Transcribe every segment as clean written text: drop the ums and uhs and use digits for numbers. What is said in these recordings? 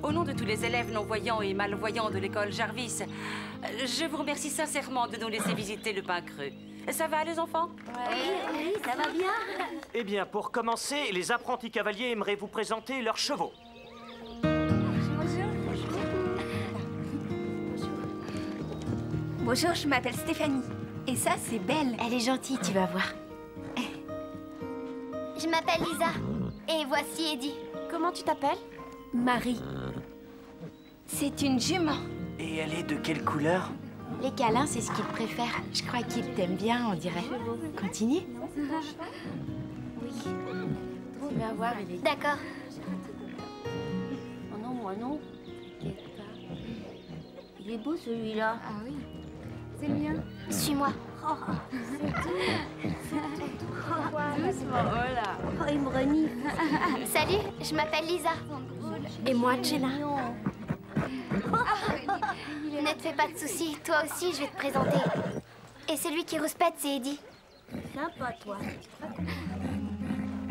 Au nom de tous les élèves non-voyants et malvoyants de l'école Jarvis, je vous remercie sincèrement de nous laisser visiter le pain creux. Ça va, les enfants? Oui, ça va bien. Eh bien, pour commencer, les apprentis cavaliers aimeraient vous présenter leurs chevaux. Bonjour, je m'appelle Stéphanie. Et ça, c'est Belle. Elle est gentille, tu vas voir. Je m'appelle Lisa. Et voici Eddie. Comment tu t'appelles? Marie. C'est une jument. Et elle est de quelle couleur? Les câlins, c'est ce qu'il préfère. Je crois qu'il t'aime bien, on dirait. Continue. Oui. Tu vas voir, il est... D'accord. Oh non, moi non. Il est beau, celui-là. Ah oui. C'est le mien. Suis-moi. Voilà. Oh, il me renifle. Salut, je m'appelle Lisa. Et moi, Jenna. Ne te fais pas de soucis, toi aussi, je vais te présenter. Et celui qui rouspète, c'est Eddie. Sympa, toi.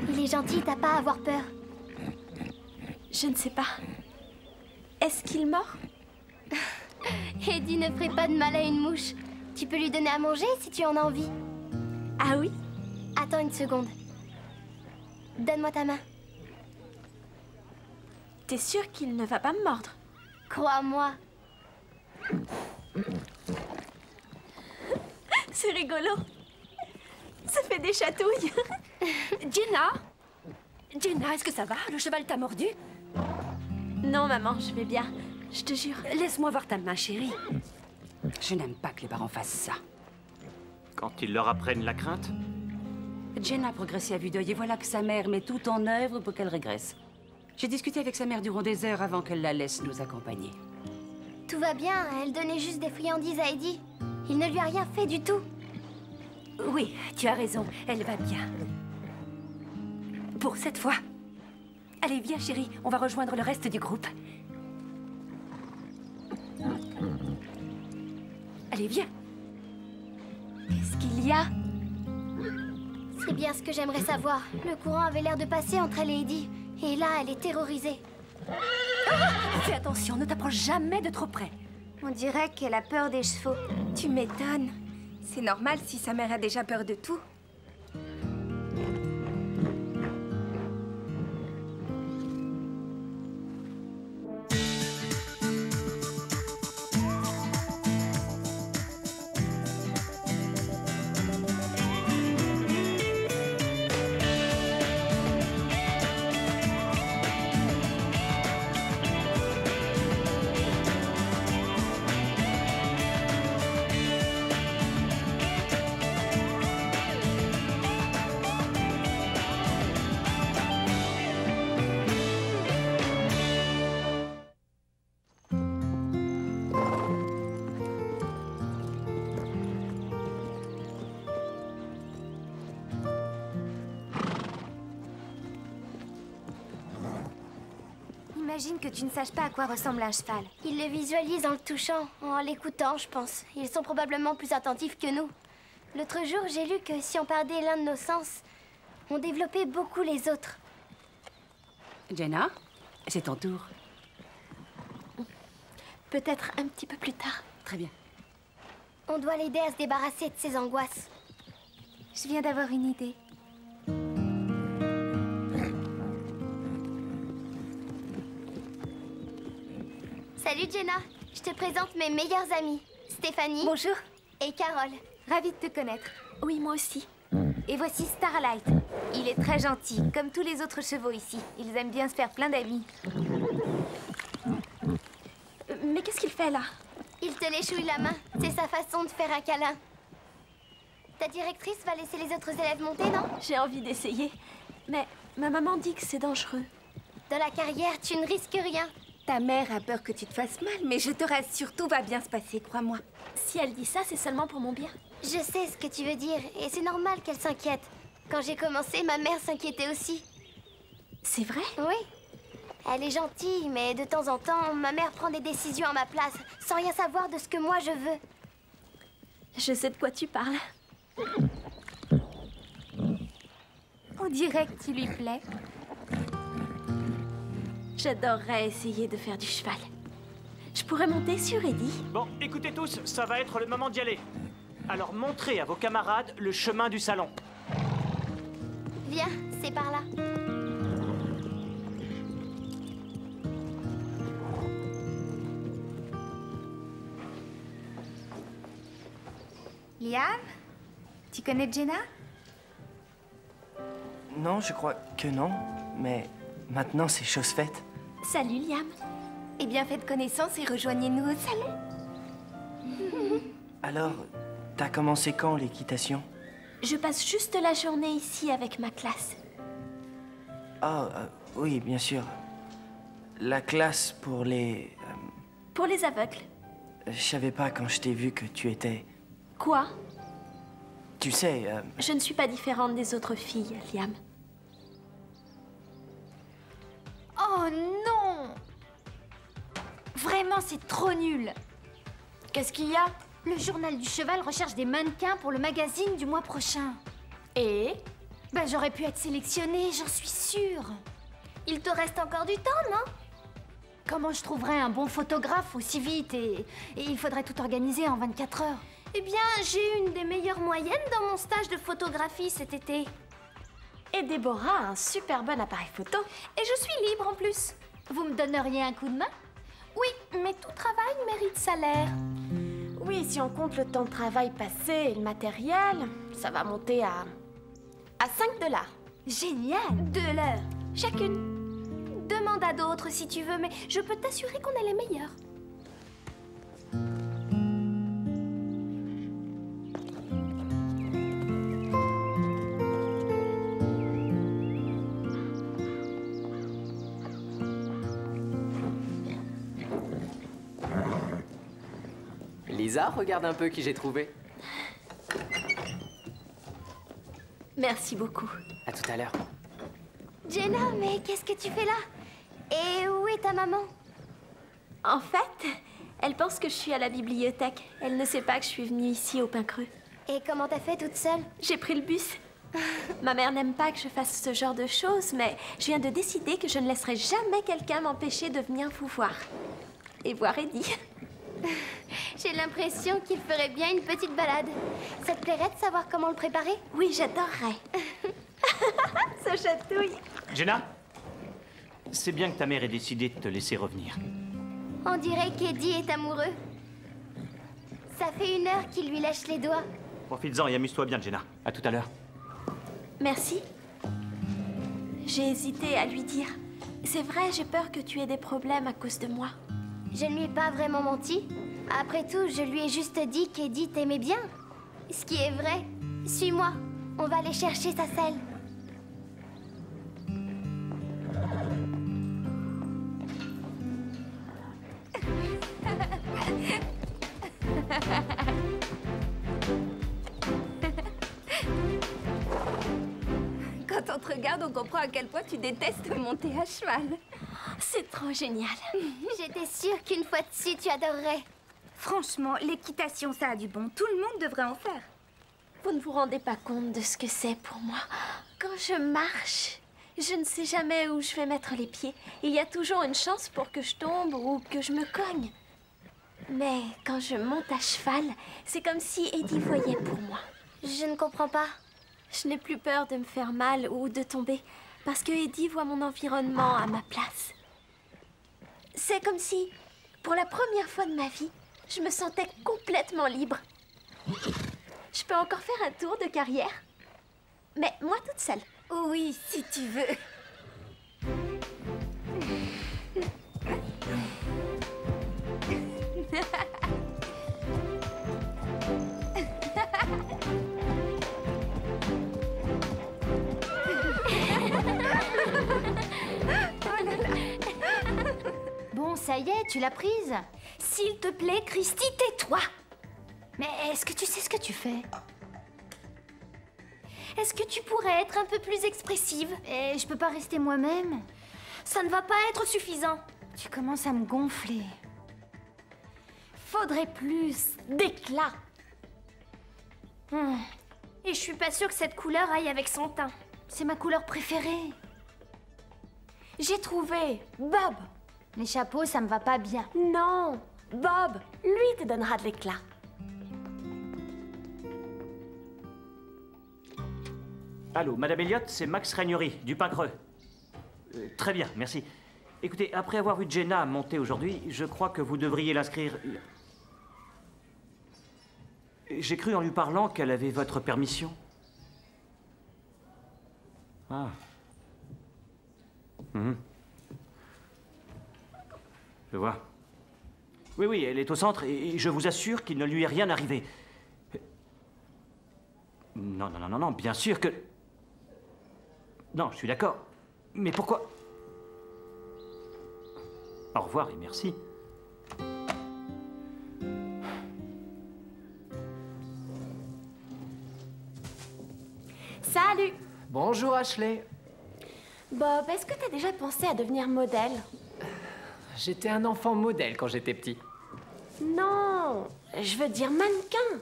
Il est gentil, t'as pas à avoir peur. Je ne sais pas. Est-ce qu'il mord? Eddie ne ferait pas de mal à une mouche. Tu peux lui donner à manger si tu en as envie. Ah oui? Attends une seconde. Donne-moi ta main. T'es sûre qu'il ne va pas me mordre? Crois-moi. C'est rigolo. Ça fait des chatouilles. Jenna? Jenna, est-ce que ça va? Le cheval t'a mordu? Non, maman, je vais bien. Je te jure. Laisse-moi voir ta main, chérie. Je n'aime pas que les parents fassent ça. Quand ils leur apprennent la crainte? Jenna a progressé à vue d'œil et voilà que sa mère met tout en œuvre pour qu'elle régresse. J'ai discuté avec sa mère durant des heures avant qu'elle la laisse nous accompagner. Tout va bien, elle donnait juste des friandises à Eddie. Il ne lui a rien fait du tout. Oui, tu as raison. Elle va bien. Pour cette fois. Allez, viens, chérie. On va rejoindre le reste du groupe. Allez, viens. Qu'est-ce qu'il y a? C'est bien ce que j'aimerais savoir. Le courant avait l'air de passer entre elle et Eddie. Et là, elle est terrorisée. Fais attention, ne t'approche jamais de trop près. On dirait qu'elle a peur des chevaux. Tu m'étonnes. C'est normal si sa mère a déjà peur de tout. Imagine que tu ne saches pas à quoi ressemble un cheval. Ils le visualisent en le touchant, en l'écoutant, je pense. Ils sont probablement plus attentifs que nous. L'autre jour, j'ai lu que si on perdait l'un de nos sens, on développait beaucoup les autres. Jenna, c'est ton tour. Peut-être un petit peu plus tard. Très bien. On doit l'aider à se débarrasser de ses angoisses. Je viens d'avoir une idée. Salut Jenna, je te présente mes meilleures amies, Stéphanie. Bonjour. Et Carole. Ravie de te connaître. Oui, moi aussi. Et voici Starlight. Il est très gentil, comme tous les autres chevaux ici. Ils aiment bien se faire plein d'amis. Mais qu'est-ce qu'il fait là? Il te léchouille la main, c'est sa façon de faire un câlin. Ta directrice va laisser les autres élèves monter, non? J'ai envie d'essayer. Mais ma maman dit que c'est dangereux. Dans la carrière, tu ne risques rien. Ta mère a peur que tu te fasses mal, mais je te rassure, tout va bien se passer, crois-moi. Si elle dit ça, c'est seulement pour mon bien. Je sais ce que tu veux dire, et c'est normal qu'elle s'inquiète. Quand j'ai commencé, ma mère s'inquiétait aussi. C'est vrai? Oui. Elle est gentille, mais de temps en temps, ma mère prend des décisions à ma place, sans rien savoir de ce que moi je veux. Je sais de quoi tu parles. On dirait que tu lui plais. J'adorerais essayer de faire du cheval. Je pourrais monter sur Eddie. Bon, écoutez tous, ça va être le moment d'y aller. Alors montrez à vos camarades le chemin du salon. Viens, c'est par là. Liam, tu connais Jenna? Non, je crois que non. Mais maintenant, c'est chose faite. Salut, Liam. Eh bien, faites connaissance et rejoignez-nous au salon. Alors, t'as commencé quand l'équitation? Je passe juste la journée ici avec ma classe. Ah, oui, bien sûr. La classe pour les... Pour les aveugles. je savais pas quand je t'ai vu que tu étais... Quoi? Tu sais, Je ne suis pas différente des autres filles, Liam. Oh non! Vraiment, c'est trop nul. Qu'est-ce qu'il y a? Le journal du cheval recherche des mannequins pour le magazine du mois prochain. Et? Ben, j'aurais pu être sélectionnée, j'en suis sûre. Il te reste encore du temps, non? Comment je trouverais un bon photographe aussi vite et il faudrait tout organiser en 24 heures. Eh bien, j'ai eu une des meilleures moyennes dans mon stage de photographie cet été. Et Déborah a un super bon appareil photo. Et je suis libre en plus. Vous me donneriez un coup de main? Oui, mais tout travail mérite salaire. Oui, si on compte le temps de travail passé et le matériel, ça va monter à 5 $. Génial! 2 l'heure, chacune. Demande à d'autres si tu veux, mais je peux t'assurer qu'on est les meilleurs. Lisa, regarde un peu qui j'ai trouvé. Merci beaucoup. À tout à l'heure. Jenna, mais qu'est-ce que tu fais là? Et où est ta maman? En fait, elle pense que je suis à la bibliothèque. Elle ne sait pas que je suis venue ici au Pain Creux. Et comment t'as fait toute seule? J'ai pris le bus. Ma mère n'aime pas que je fasse ce genre de choses, mais je viens de décider que je ne laisserai jamais quelqu'un m'empêcher de venir vous voir. Et voir Eddie. J'ai l'impression qu'il ferait bien une petite balade. Ça te plairait de savoir comment le préparer? Oui, j'adorerais. Ça chatouille. Jenna, c'est bien que ta mère ait décidé de te laisser revenir. On dirait qu'Eddie est amoureux. Ça fait 1 heure qu'il lui lèche les doigts. Profites-en et amuse-toi bien, Jenna. À tout à l'heure. Merci. J'ai hésité à lui dire. C'est vrai, j'ai peur que tu aies des problèmes à cause de moi. Je ne lui ai pas vraiment menti. Après tout, je lui ai juste dit qu'Eddie t'aimait bien. Ce qui est vrai. Suis-moi. On va aller chercher sa selle. Quand on te regarde, on comprend à quel point tu détestes monter à cheval. C'est trop génial. J'étais sûre qu'une fois dessus, tu adorerais. Franchement, l'équitation, ça a du bon. Tout le monde devrait en faire. Vous ne vous rendez pas compte de ce que c'est pour moi. Quand je marche, je ne sais jamais où je vais mettre les pieds. Il y a toujours une chance pour que je tombe ou que je me cogne. Mais quand je monte à cheval, c'est comme si Eddie voyait pour moi. Je ne comprends pas. Je n'ai plus peur de me faire mal ou de tomber, parce que Eddie voit mon environnement à ma place. C'est comme si, pour la première fois de ma vie, je me sentais complètement libre. Je peux encore faire un tour de carrière, mais moi toute seule. Oui, si tu veux. Bon, ça y est, tu l'as prise. S'il te plaît, Christy, tais-toi. Mais est-ce que tu sais ce que tu fais? Est-ce que tu pourrais être un peu plus expressive? Et je peux pas rester moi-même. Ça ne va pas être suffisant. Tu commences à me gonfler. Faudrait plus d'éclat. Et je suis pas sûre que cette couleur aille avec son teint. C'est ma couleur préférée. J'ai trouvé Bob. Les chapeaux, ça me va pas bien. Non, Bob, lui te donnera de l'éclat. Allô, Madame Elliott, c'est Max Ragnery, du Pain Creux. Très bien, merci. Écoutez, après avoir vu Jenna monter aujourd'hui, je crois que vous devriez l'inscrire... J'ai cru en lui parlant qu'elle avait votre permission. Ah. Mhm. Je vois. Oui, oui, elle est au centre et je vous assure qu'il ne lui est rien arrivé. Non, non, non, non, non, bien sûr que... Non, je suis d'accord. Mais pourquoi... Au revoir et merci. Salut. Bonjour Ashley. Bob, est-ce que t'as déjà pensé à devenir modèle? J'étais un enfant modèle quand j'étais petit. Non, je veux dire mannequin.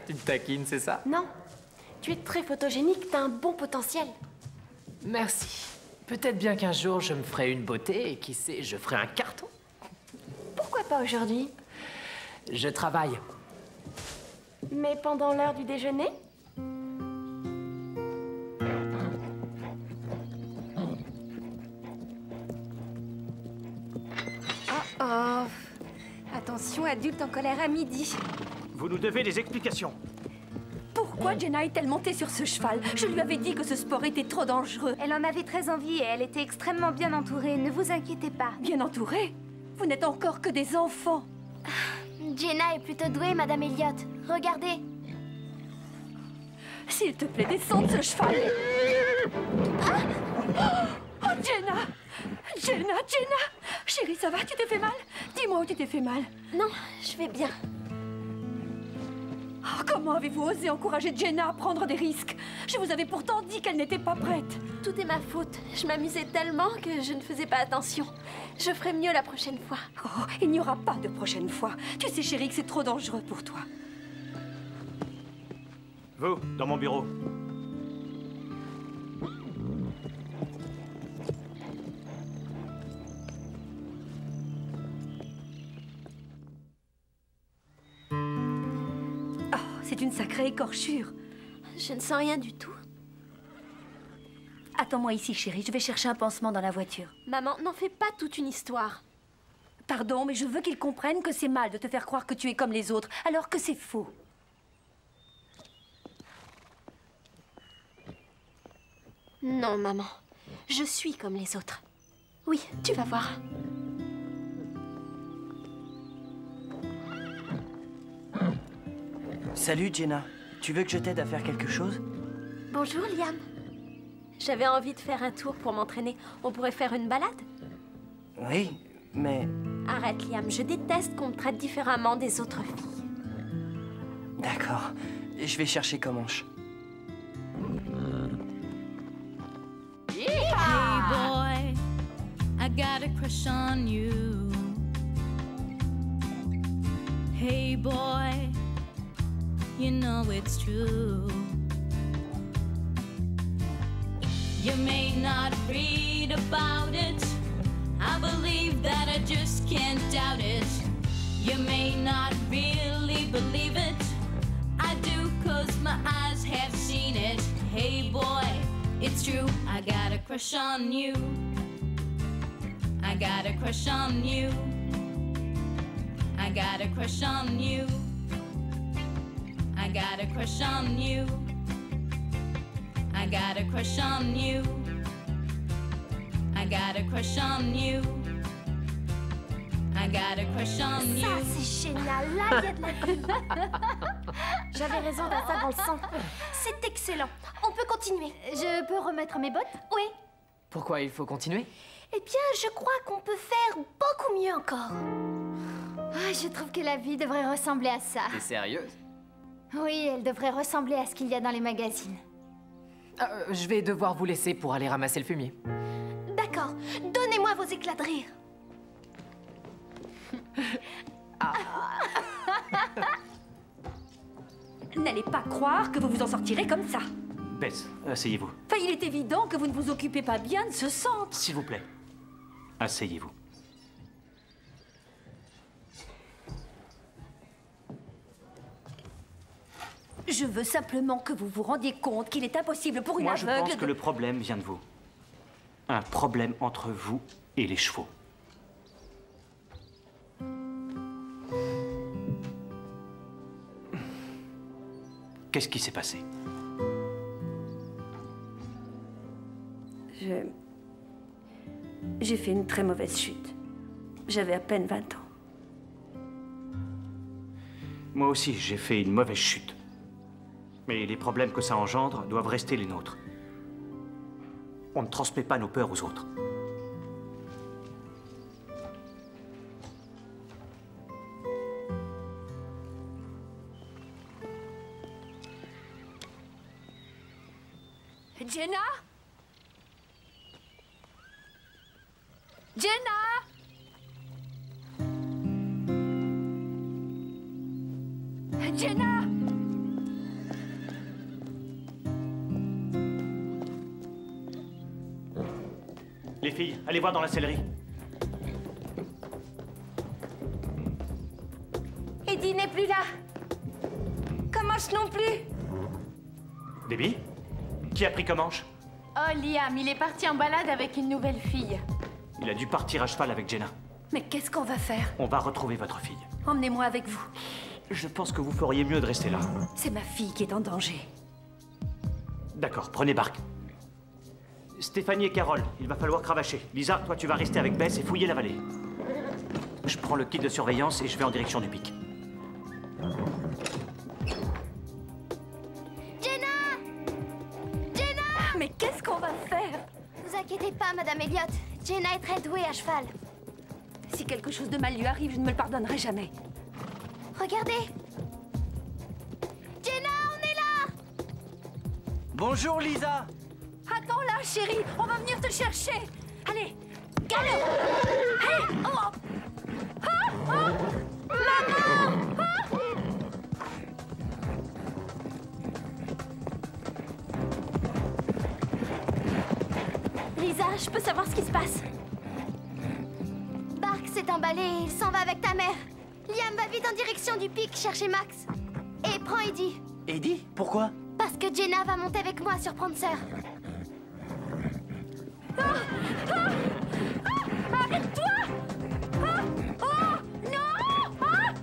Tu me taquines, c'est ça? Non, tu es très photogénique, t'as un bon potentiel. Merci. Peut-être bien qu'un jour je me ferai une beauté et qui sait, je ferai un carton. Pourquoi pas aujourd'hui? Je travaille. Mais pendant l'heure du déjeuner? Oh, attention, adulte en colère à midi. Vous nous devez des explications. Pourquoi Jenna est-elle montée sur ce cheval? Je lui avais dit que ce sport était trop dangereux. Elle en avait très envie et elle était extrêmement bien entourée. Ne vous inquiétez pas. Bien entourée? Vous n'êtes encore que des enfants. Jenna est plutôt douée, Madame Elliott. Regardez. S'il te plaît, descends de ce cheval. Oh, Jenna! Jenna! Chérie, ça va? Tu t'es fait mal? Dis-moi où tu t'es fait mal. Non, je vais bien. Oh, comment avez-vous osé encourager Jenna à prendre des risques? Je vous avais pourtant dit qu'elle n'était pas prête. Tout est ma faute. Je m'amusais tellement que je ne faisais pas attention. Je ferai mieux la prochaine fois. Oh, il n'y aura pas de prochaine fois. Tu sais, chérie, que c'est trop dangereux pour toi. Vous, dans mon bureau. C'est une sacrée écorchure. Je ne sens rien du tout. Attends-moi ici, chérie. Je vais chercher un pansement dans la voiture. Maman, n'en fais pas toute une histoire. Pardon, mais je veux qu'ils comprennent que c'est mal de te faire croire que tu es comme les autres, alors que c'est faux. Non, maman. Je suis comme les autres. Oui, tu vas voir. Salut Jenna, tu veux que je t'aide à faire quelque chose? Bonjour, Liam. J'avais envie de faire un tour pour m'entraîner. On pourrait faire une balade? Oui, mais... Arrête, Liam. Je déteste qu'on me traite différemment des autres filles. D'accord, je vais chercher Comanche. Hey boy, I got a crush on you. Hey boy, you know it's true. You may not read about it. I believe that I just can't doubt it. You may not really believe it. I do, 'cause my eyes have seen it. Hey boy, it's true. I got a crush on you. I got a crush on you. I got a crush on you. I got a crush on you. I got a crush on you. I got a crush on you. I got a crush on you. Ça, c'est génial. Là, il y a de la vie. J'avais raison d'avoir ça dans le sang. C'est excellent. On peut continuer. Je peux remettre mes bottes? Oui. Pourquoi il faut continuer? Eh bien, je crois qu'on peut faire beaucoup mieux encore. Ah, je trouve que la vie devrait ressembler à ça. T'es sérieuse? Oui, elle devrait ressembler à ce qu'il y a dans les magazines. Je vais devoir vous laisser pour aller ramasser le fumier. D'accord. Donnez-moi vos éclats de rire. N'allez pas croire que vous vous en sortirez comme ça. Bess, asseyez-vous. Enfin, il est évident que vous ne vous occupez pas bien de ce centre. S'il vous plaît. Asseyez-vous. Je veux simplement que vous vous rendiez compte qu'il est impossible pour une Moi, je aveugle pense que le problème vient de vous. Un problème entre vous et les chevaux. Qu'est-ce qui s'est passé? J'ai fait une très mauvaise chute. J'avais à peine 20 ans. Moi aussi, j'ai fait une mauvaise chute. Mais les problèmes que ça engendre doivent rester les nôtres. On ne transmet pas nos peurs aux autres. Jenna? Jenna? Jenna? Les filles, allez voir dans la sellerie. Eddie n'est plus là. Comanche non plus. Debbie? Qui a pris Comanche? Oh, Liam, il est parti en balade avec une nouvelle fille. Il a dû partir à cheval avec Jenna. Mais qu'est-ce qu'on va faire? On va retrouver votre fille. Emmenez-moi avec vous. Je pense que vous feriez mieux de rester là. C'est ma fille qui est en danger. D'accord, prenez barque. Stéphanie et Carole, il va falloir cravacher. Lisa, toi tu vas rester avec Bess et fouiller la vallée. Je prends le kit de surveillance et je vais en direction du pic. Jenna! Jenna! Mais qu'est-ce qu'on va faire? Vous inquiétez pas, Madame Elliott. Jenna est très douée à cheval. Si quelque chose de mal lui arrive, je ne me le pardonnerai jamais. Regardez! Jenna, on est là! Bonjour, Lisa. Attends là, chérie, on va venir te chercher. Allez, galope! Hey, oh! Ah, ah! Maman! Ah! Lisa, je peux savoir ce qui se passe? Bark s'est emballé et il s'en va avec ta mère. Liam va vite en direction du pic chercher Max. Et prends Eddie. Eddie, pourquoi? Parce que Jenna va monter avec moi sur Prancer. Arrête-toi! Ah! Oh! Non! Ah!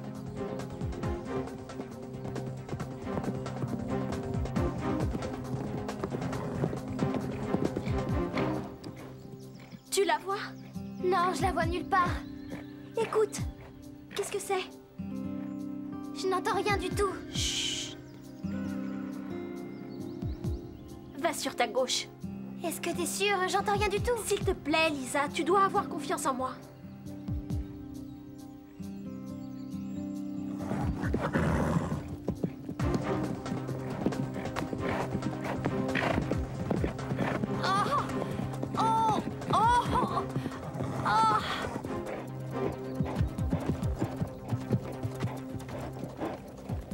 Tu la vois? Non, je la vois nulle part. Écoute, qu'est-ce que c'est? Je n'entends rien du tout. Chut. Va sur ta gauche. Est-ce que t'es sûre? J'entends rien du tout. S'il te plaît, Lisa, tu dois avoir confiance en moi. Oh! Oh! Oh! Oh!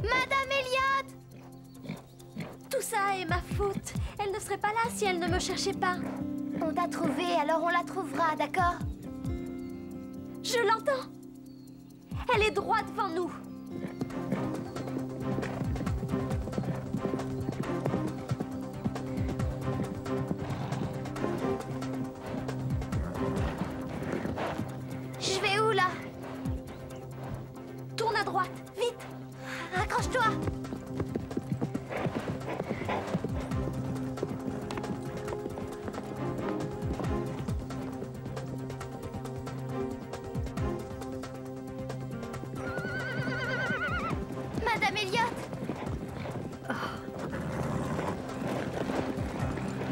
Madame Elliott! Tout ça est ma faute. Elle ne serait pas là si elle ne me cherchait pas. On t'a trouvé, alors on la trouvera, d'accord? Je l'entends. Elle est droit devant nous. Je vais où, là? Tourne à droite, vite. Accroche-toi! Madame Elliott!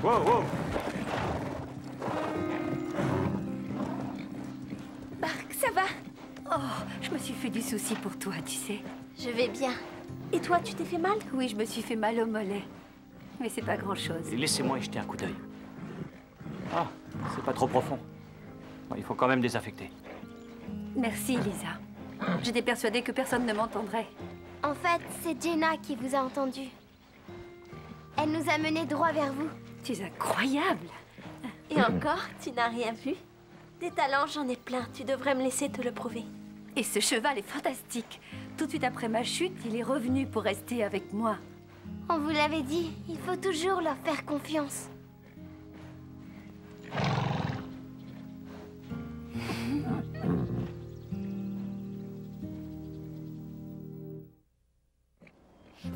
Wow, wow! Bark, ça va? Oh, je me suis fait du souci pour toi, tu sais. Je vais bien. Et toi, tu t'es fait mal? Oui, je me suis fait mal au mollet. Mais c'est pas grand-chose. Laissez-moi y jeter un coup d'œil. Ah, c'est pas trop profond. Bon, il faut quand même désaffecter. Merci, Lisa. J'étais persuadée que personne ne m'entendrait. En fait, c'est Jenna qui vous a entendu. Elle nous a menés droit vers vous. Tu es incroyable. Et encore, tu n'as rien vu? Des talents, j'en ai plein. Tu devrais me laisser te le prouver. Et ce cheval est fantastique. Tout de suite après ma chute, il est revenu pour rester avec moi. On vous l'avait dit, il faut toujours leur faire confiance.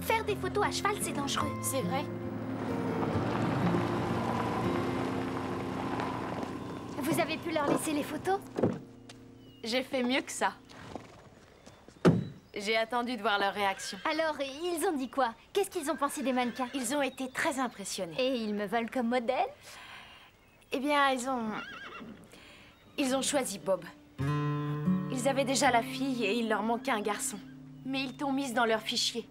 Faire des photos à cheval, c'est dangereux. C'est vrai. Vous avez pu leur laisser les photos? J'ai fait mieux que ça. J'ai attendu de voir leur réaction. Alors, ils ont dit quoi? Qu'est-ce qu'ils ont pensé des mannequins? Ils ont été très impressionnés. Et ils me veulent comme modèle? Eh bien, ils ont choisi Bob. Ils avaient déjà la fille et il leur manquait un garçon. Mais ils t'ont mise dans leur fichier.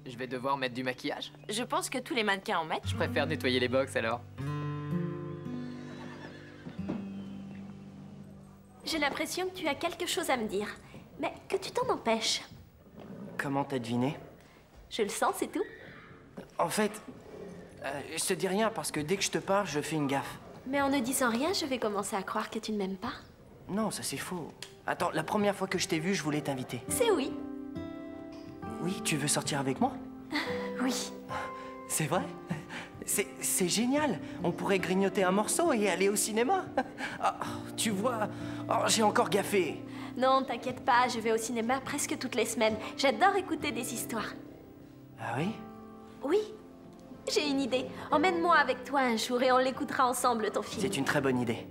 Je vais devoir mettre du maquillage. Je pense que tous les mannequins en mettent. Je préfère nettoyer les box alors. J'ai l'impression que tu as quelque chose à me dire. Mais que tu t'en empêches. Comment t'as deviné? Je le sens, c'est tout. En fait, je te dis rien parce que dès que je te parle, je fais une gaffe. Mais en ne disant rien, je vais commencer à croire que tu ne m'aimes pas. Non, ça c'est faux. Attends, la première fois que je t'ai vu, je voulais t'inviter. C'est oui. Oui, tu veux sortir avec moi? Oui. C'est vrai? C'est génial. On pourrait grignoter un morceau et aller au cinéma. Ah, tu vois, j'ai encore gaffé. Non, t'inquiète pas, je vais au cinéma presque toutes les semaines. J'adore écouter des histoires. Ah oui? Oui. J'ai une idée. Emmène-moi avec toi un jour et on l'écoutera ensemble, ton film. C'est une très bonne idée.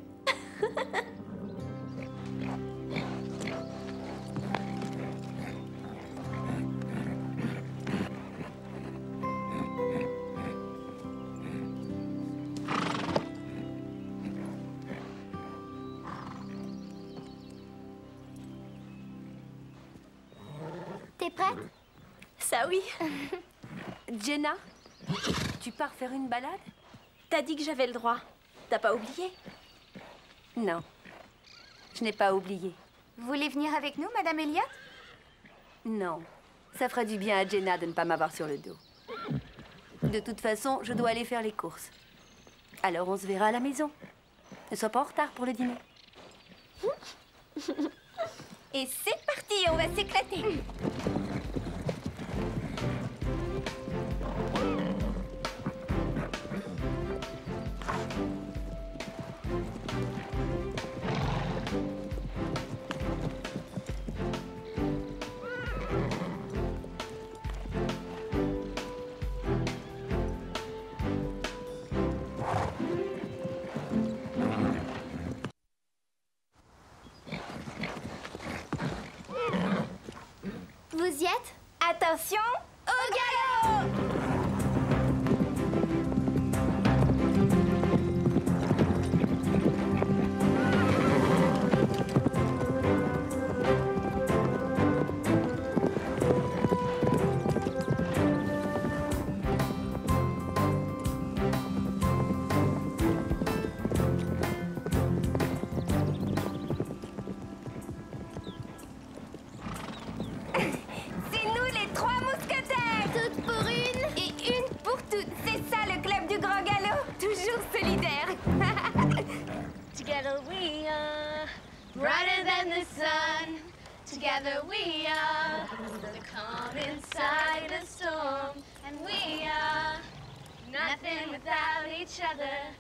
T'es prête? Ça oui. Jenna, tu pars faire une balade? T'as dit que j'avais le droit. T'as pas oublié? Non, je n'ai pas oublié. Vous voulez venir avec nous, Madame Elliot? Non, ça fera du bien à Jenna de ne pas m'avoir sur le dos. De toute façon, je dois aller faire les courses. Alors on se verra à la maison. Ne sois pas en retard pour le dîner. Et c'est parti, on va s'éclater. Vous y êtes? Attention, au galop! C'est nous les trois mousquetaires! Toutes pour une? Et une pour toutes. C'est ça le club du grand galop. Toujours solidaire. Together we are brighter than the sun. Together we are the calm inside a storm. And we are nothing without each other.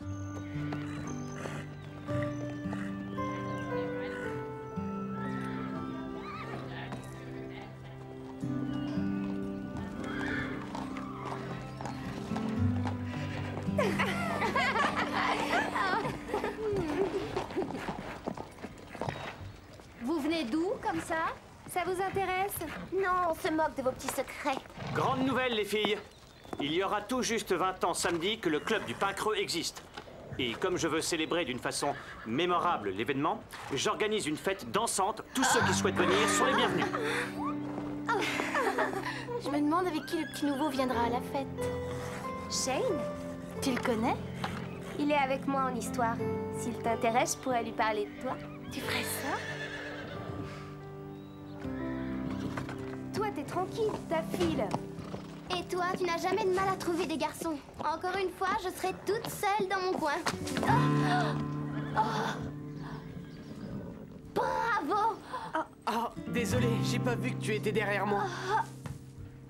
Vous venez d'où, comme ça? Ça vous intéresse? Non, on se moque de vos petits secrets. Grande nouvelle, les filles. Il y aura tout juste 20 ans samedi que le club du Pain Creux existe. Et comme je veux célébrer d'une façon mémorable l'événement, j'organise une fête dansante. Tous ceux qui souhaitent venir sont les bienvenus. Je me demande avec qui le petit nouveau viendra à la fête. Shane, Tu le connais? il est avec moi en histoire. S'il t'intéresse, je pourrais lui parler de toi. Tu ferais ça? Toi, t'es tranquille, ta file. Et toi, tu n'as jamais de mal à trouver des garçons. Encore une fois, je serai toute seule dans mon coin. Bravo! Oh, désolé, j'ai pas vu que tu étais derrière moi.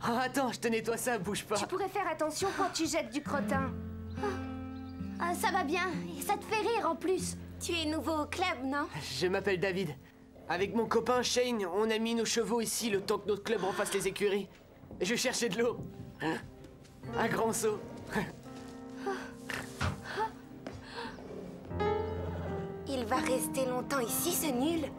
Oh, attends, je te nettoie ça, bouge pas. Tu pourrais faire attention quand tu jettes du crottin. Ça va bien, et ça te fait rire en plus. Tu es nouveau au club, non? Je m'appelle David. Avec mon copain Shane, on a mis nos chevaux ici le temps que notre club refasse les écuries. Je cherchais de l'eau. Un grand seau. Il va rester longtemps ici, ce nul.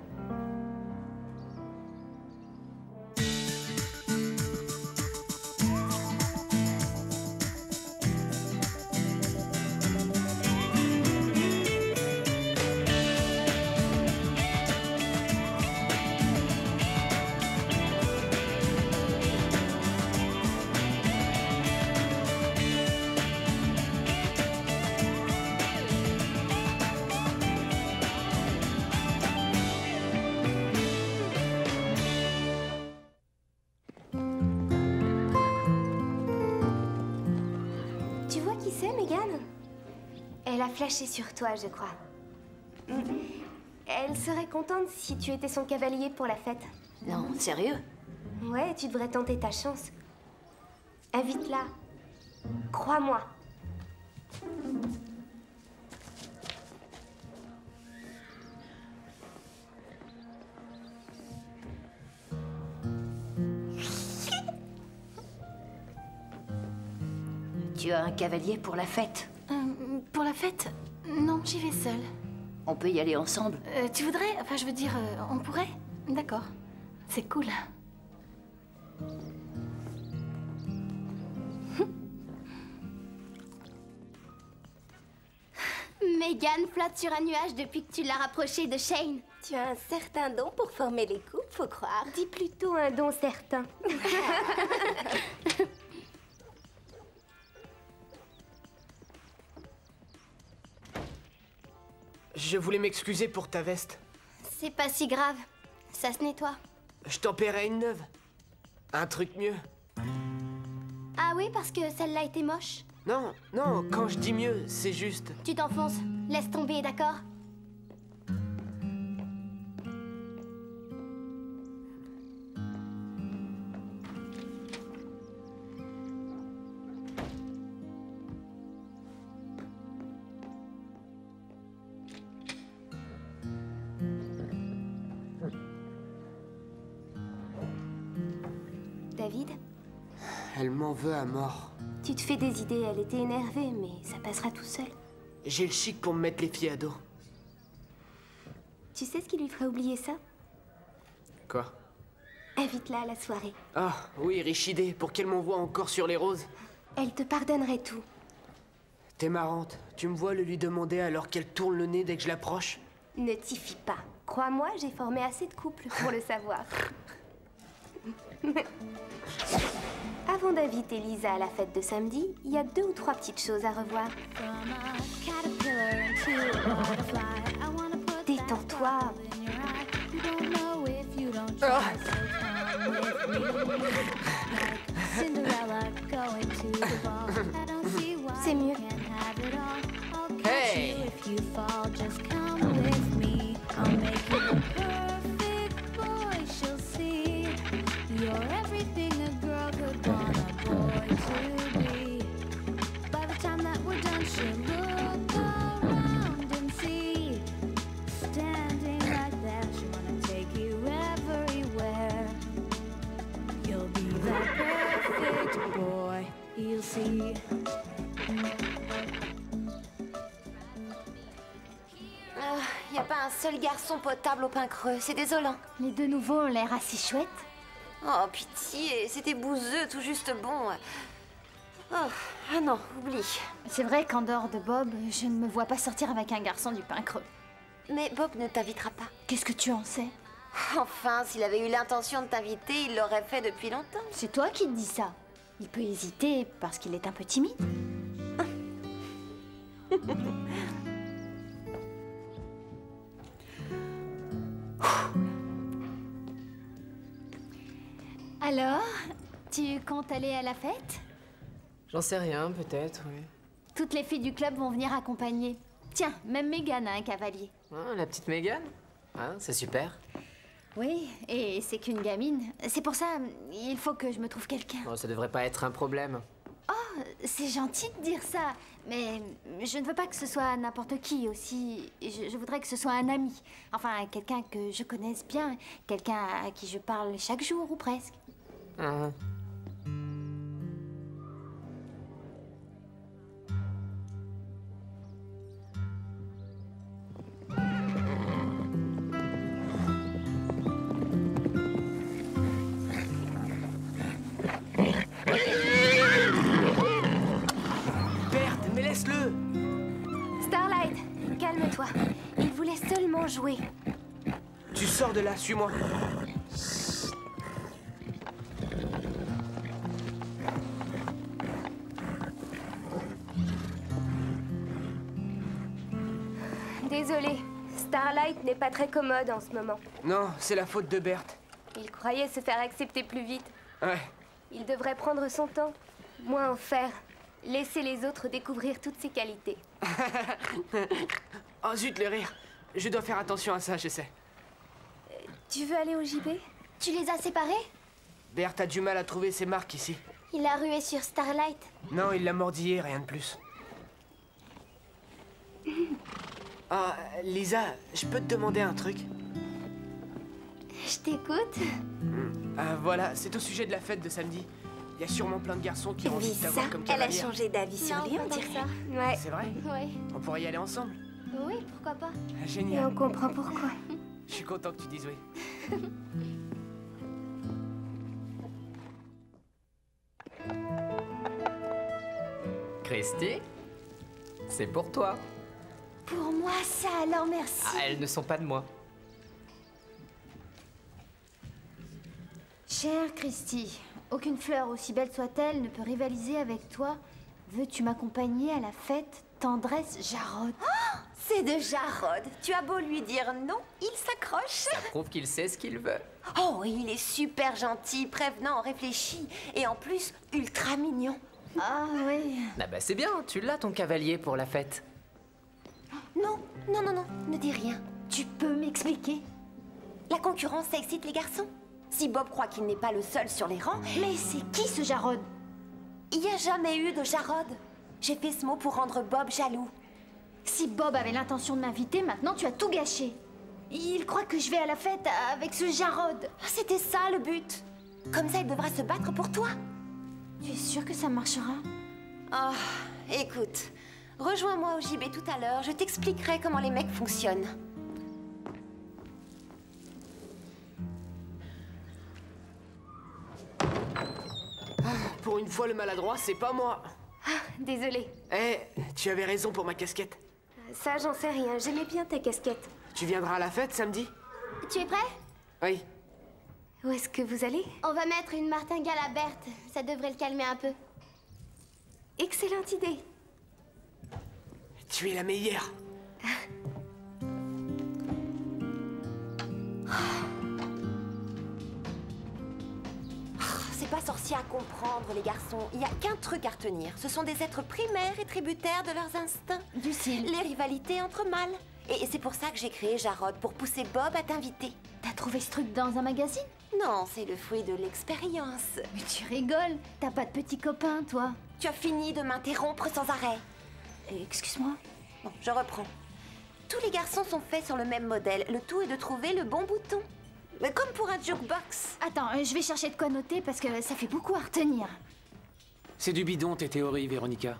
Tu vois qui c'est, Megan? Elle a flashé sur toi, je crois. Elle serait contente si tu étais son cavalier pour la fête. Non, sérieux? Ouais, tu devrais tenter ta chance. Invite-la. Crois-moi. Tu as un cavalier pour la fête. Pour la fête? Non, j'y vais seule. On peut y aller ensemble. Tu voudrais? Enfin, je veux dire, on pourrait? D'accord. C'est cool. Megan flotte sur un nuage depuis que tu l'as rapprochée de Shane. Tu as un certain don pour former les couples, faut croire. Dis plutôt un don certain. Je voulais m'excuser pour ta veste. C'est pas si grave. Ça se nettoie. Je t'en paierai une neuve. Un truc mieux. Ah oui, parce que celle-là était moche. Non, non, quand je dis mieux, c'est juste... Tu t'enfonces. Laisse tomber, d'accord? David, Elle m'en veut à mort. tu te fais des idées. Elle était énervée, mais ça passera tout seul. J'ai le chic pour me mettre les filles à dos. Tu sais ce qui lui ferait oublier ça? Quoi? Invite-la à la soirée. Ah, oui, riche idée, pour qu'elle m'envoie encore sur les roses. Elle te pardonnerait tout. T'es marrante. Tu me vois le lui demander alors qu'elle tourne le nez dès que je l'approche? Ne t'y fie pas. Crois-moi, j'ai formé assez de couples pour le savoir. Avant d'inviter Lisa à la fête de samedi, il y a 2 ou 3 petites choses à revoir. Détends-toi. C'est mieux. Hey! Y a pas un seul garçon potable au pain creux, c'est désolant. Les deux nouveaux ont l'air assez chouettes. Oh, pitié, c'était bouseux, tout juste bon. Oh, ah non, oublie. C'est vrai qu'en dehors de Bob, je ne me vois pas sortir avec un garçon du pain creux. Mais Bob ne t'invitera pas. Qu'est-ce que tu en sais? Enfin, s'il avait eu l'intention de t'inviter, il l'aurait fait depuis longtemps. C'est toi qui te dis ça. Il peut hésiter parce qu'il est un peu timide. Alors, Tu comptes aller à la fête? J'en sais rien, peut-être, oui. Toutes les filles du club vont venir accompagner. Tiens, même Megan a un cavalier. Ah, la petite Megan? Ah, c'est super. Oui, et c'est qu'une gamine. C'est pour ça, il faut que je me trouve quelqu'un. Oh, ça devrait pas être un problème. Oh, c'est gentil de dire ça, mais je ne veux pas que ce soit n'importe qui aussi. Je voudrais que ce soit un ami. Enfin, quelqu'un que je connaisse bien, quelqu'un à qui je parle chaque jour ou presque. Ah. Berthe, mais laisse-le! Starlight, calme-toi. Il voulait seulement jouer. Tu sors de là, suis-moi. Désolée, Starlight n'est pas très commode en ce moment. Non, c'est la faute de Berthe. Il croyait se faire accepter plus vite. Ouais. Il devrait prendre son temps, moins en faire. Laisser les autres découvrir toutes ses qualités. Oh zut, le rire. Je dois faire attention à ça, je sais. Tu veux aller au JB? Tu les as séparés? Berthe a du mal à trouver ses marques ici. Il a rué sur Starlight. Non, il l'a mordillé, rien de plus. Ah, Lisa, je peux te demander un truc? Je t'écoute. Ah, voilà, c'est au sujet de la fête de samedi. Il y a sûrement plein de garçons qui ont envie de t'avoir comme Elle a cavalière. changé d'avis sur Non, lui, pas on tant dirait. que ça. Ouais. C'est vrai? Ouais. On pourrait y aller ensemble. Oui, pourquoi pas? Ah, Et génial. on comprend pourquoi. Je suis content que tu dises oui. Christy, c'est pour toi. Pour moi, ça alors, merci. Ah, elles ne sont pas de moi. Chère Christy, aucune fleur, aussi belle soit-elle, ne peut rivaliser avec toi. Veux-tu m'accompagner à la fête Tendresse Jarod? C'est de Jarod. Tu as beau lui dire non, il s'accroche. Ça prouve qu'il sait ce qu'il veut. Oh, il est super gentil, prévenant, réfléchi et en plus ultra mignon. Ah oui. Ah bah c'est bien, tu l'as ton cavalier pour la fête. Non, non, non, non, ne dis rien. Tu peux m'expliquer? La concurrence, ça excite les garçons. Si Bob croit qu'il n'est pas le seul sur les rangs, Mais c'est qui ce Jarod? il n'y a jamais eu de Jarod. J'ai fait ce mot pour rendre Bob jaloux. Si Bob avait l'intention de m'inviter, maintenant tu as tout gâché. Il croit que je vais à la fête avec ce Jarod. C'était ça le but. Comme ça, il devra se battre pour toi. Tu es sûre que ça marchera? Oh, écoute, rejoins-moi au JB tout à l'heure, je t'expliquerai comment les mecs fonctionnent. Pour une fois, le maladroit, c'est pas moi. Désolée. Eh, tu avais raison pour ma casquette. Ça, j'en sais rien. J'aimais bien ta casquette. Tu viendras à la fête samedi? Tu es prêt? Oui. Où est-ce que vous allez? On va mettre une martingale à Berthe. Ça devrait le calmer un peu. Excellente idée. Tu es la meilleure. C'est pas sorcier à comprendre, les garçons. Il n'y a qu'un truc à retenir. Ce sont des êtres primaires et tributaires de leurs instincts. Lucille, Les rivalités entre mâles. Et c'est pour ça que j'ai créé Jarod, pour pousser Bob à t'inviter. t'as trouvé ce truc dans un magazine? Non, c'est le fruit de l'expérience. Mais tu rigoles, t'as pas de petit copain, toi? Tu as fini de m'interrompre sans arrêt. Excuse-moi. Bon, je reprends. Tous les garçons sont faits sur le même modèle. Le tout est de trouver le bon bouton. Mais comme pour un jukebox. Attends, je vais chercher de quoi noter parce que ça fait beaucoup à retenir. C'est du bidon tes théories, Véronica.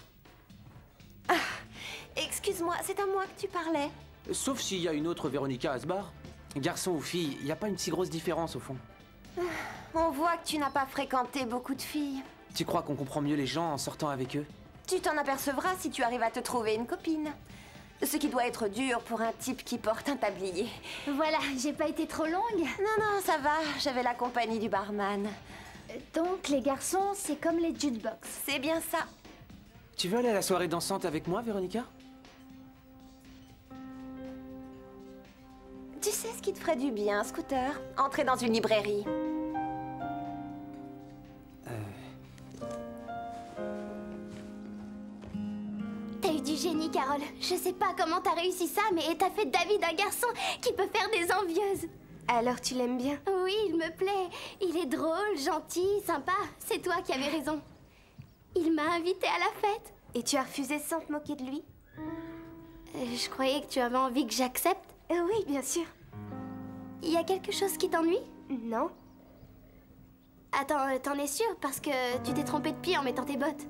Excuse-moi, c'est à moi que tu parlais. Sauf s'il y a une autre Véronica à ce bar. Garçon ou fille, il n'y a pas une si grosse différence au fond. On voit que tu n'as pas fréquenté beaucoup de filles. Tu crois qu'on comprend mieux les gens en sortant avec eux? Tu t'en apercevras si tu arrives à te trouver une copine. Ce qui doit être dur pour un type qui porte un tablier. Voilà, j'ai pas été trop longue. Non, non, ça va, j'avais la compagnie du barman. Donc les garçons, c'est comme les jukebox. C'est bien ça. Tu veux aller à la soirée dansante avec moi, Véronica? Tu sais ce qui te ferait du bien, Scooter? Entrer dans une librairie. Je sais pas comment t'as réussi ça, mais t'as fait de David un garçon qui peut faire des envieuses. Alors tu l'aimes bien? Oui, il me plaît. Il est drôle, gentil, sympa. C'est toi qui avais raison. Il m'a invitée à la fête. Et tu as refusé sans te moquer de lui? Je croyais que tu avais envie que j'accepte. Oui, bien sûr. Il y a quelque chose qui t'ennuie? Non. Attends, t'en es sûre? Parce que tu t'es trompée de pied en mettant tes bottes.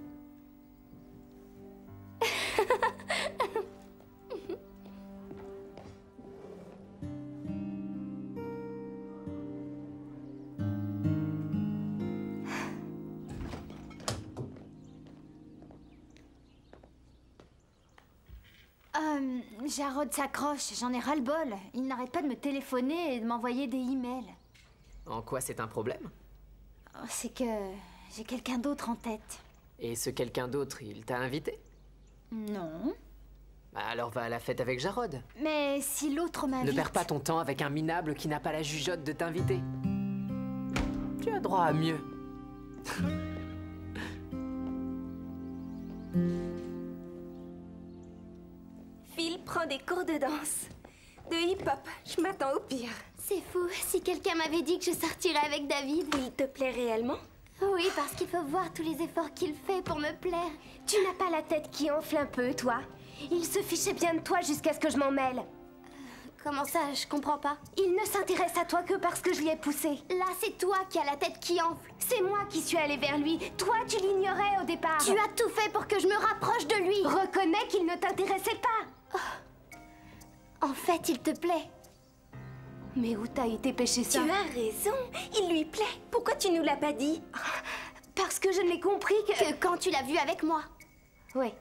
Jarod s'accroche, j'en ai ras-le-bol. Il n'arrête pas de me téléphoner et de m'envoyer des emails. En quoi c'est un problème? Oh, c'est que j'ai quelqu'un d'autre en tête. Et ce quelqu'un d'autre, il t'a invité? Non. Bah alors va à la fête avec Jarod. Mais si l'autre m'invite... Ne perds pas ton temps avec un minable qui n'a pas la jugeote de t'inviter. Tu as droit à mieux. Phil prend des cours de danse. De hip-hop, je m'attends au pire. C'est fou, si quelqu'un m'avait dit que je sortirais avec David. Il te plaît réellement? Oui, parce qu'il faut voir tous les efforts qu'il fait pour me plaire. Tu n'as pas la tête qui enfle un peu, toi? Il se fichait bien de toi jusqu'à ce que je m'en mêle. Comment ça? Je comprends pas. Il ne s'intéresse à toi que parce que je l'y ai poussé. Là, c'est toi qui as la tête qui enfle. C'est moi qui suis allée vers lui. Toi, tu l'ignorais au départ. Tu as tout fait pour que je me rapproche de lui. Reconnais qu'il ne t'intéressait pas. Oh. En fait, il te plaît. Mais où t'as été pêcher ça? Tu as raison. Il lui plaît. Pourquoi tu nous l'as pas dit? Parce que je n'ai compris que quand tu l'as vu avec moi. Oui.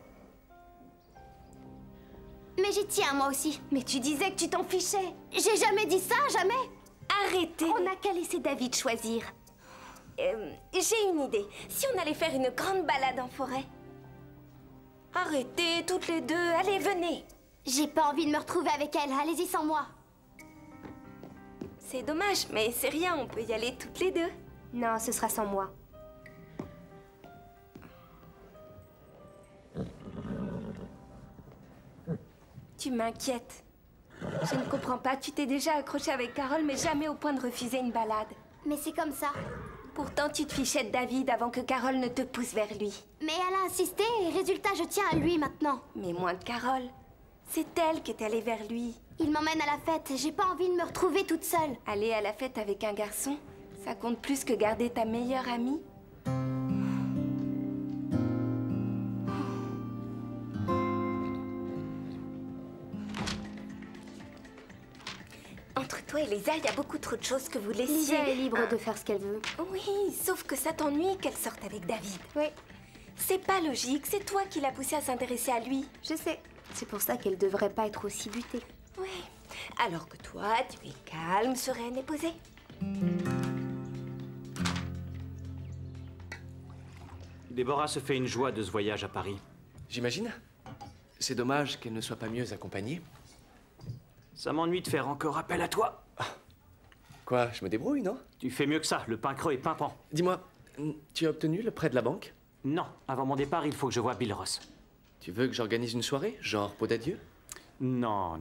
Mais j'y tiens, moi aussi. Mais tu disais que tu t'en fichais. J'ai jamais dit ça, jamais. Arrêtez. On n'a qu'à laisser David choisir. J'ai une idée. Si on allait faire une grande balade en forêt? Arrêtez, toutes les deux. Allez, venez. J'ai pas envie de me retrouver avec elle. Allez-y sans moi. C'est dommage, mais c'est rien. On peut y aller toutes les deux. Non, ce sera sans moi. Tu m'inquiètes. Je ne comprends pas. Tu t'es déjà accroché avec Carole, mais jamais au point de refuser une balade. Mais c'est comme ça. Pourtant, tu te fichais de David avant que Carole ne te pousse vers lui. Mais elle a insisté et résultat, je tiens à lui maintenant. Mais moins de Carole. C'est elle qui est allée vers lui. Il m'emmène à la fête. J'ai pas envie de me retrouver toute seule. Aller à la fête avec un garçon, ça compte plus que garder ta meilleure amie? Entre toi et Lisa, il y a beaucoup trop de choses que vous laissiez. Lisa est libre de faire ce qu'elle veut. Oui, sauf que ça t'ennuie qu'elle sorte avec David. Oui. C'est pas logique, c'est toi qui l'as poussée à s'intéresser à lui. Je sais. C'est pour ça qu'elle devrait pas être aussi butée. Oui. Alors que toi, tu es calme, sereine et posée. Déborah se fait une joie de ce voyage à Paris. J'imagine. C'est dommage qu'elle ne soit pas mieux accompagnée. Ça m'ennuie de faire encore appel à toi. Quoi, je me débrouille, non? Tu fais mieux que ça, le pain creux est pimpant. Dis-moi, tu as obtenu le prêt de la banque? Non, avant mon départ, il faut que je voie Bill Ross. Tu veux que j'organise une soirée, genre pot d'adieu? Non.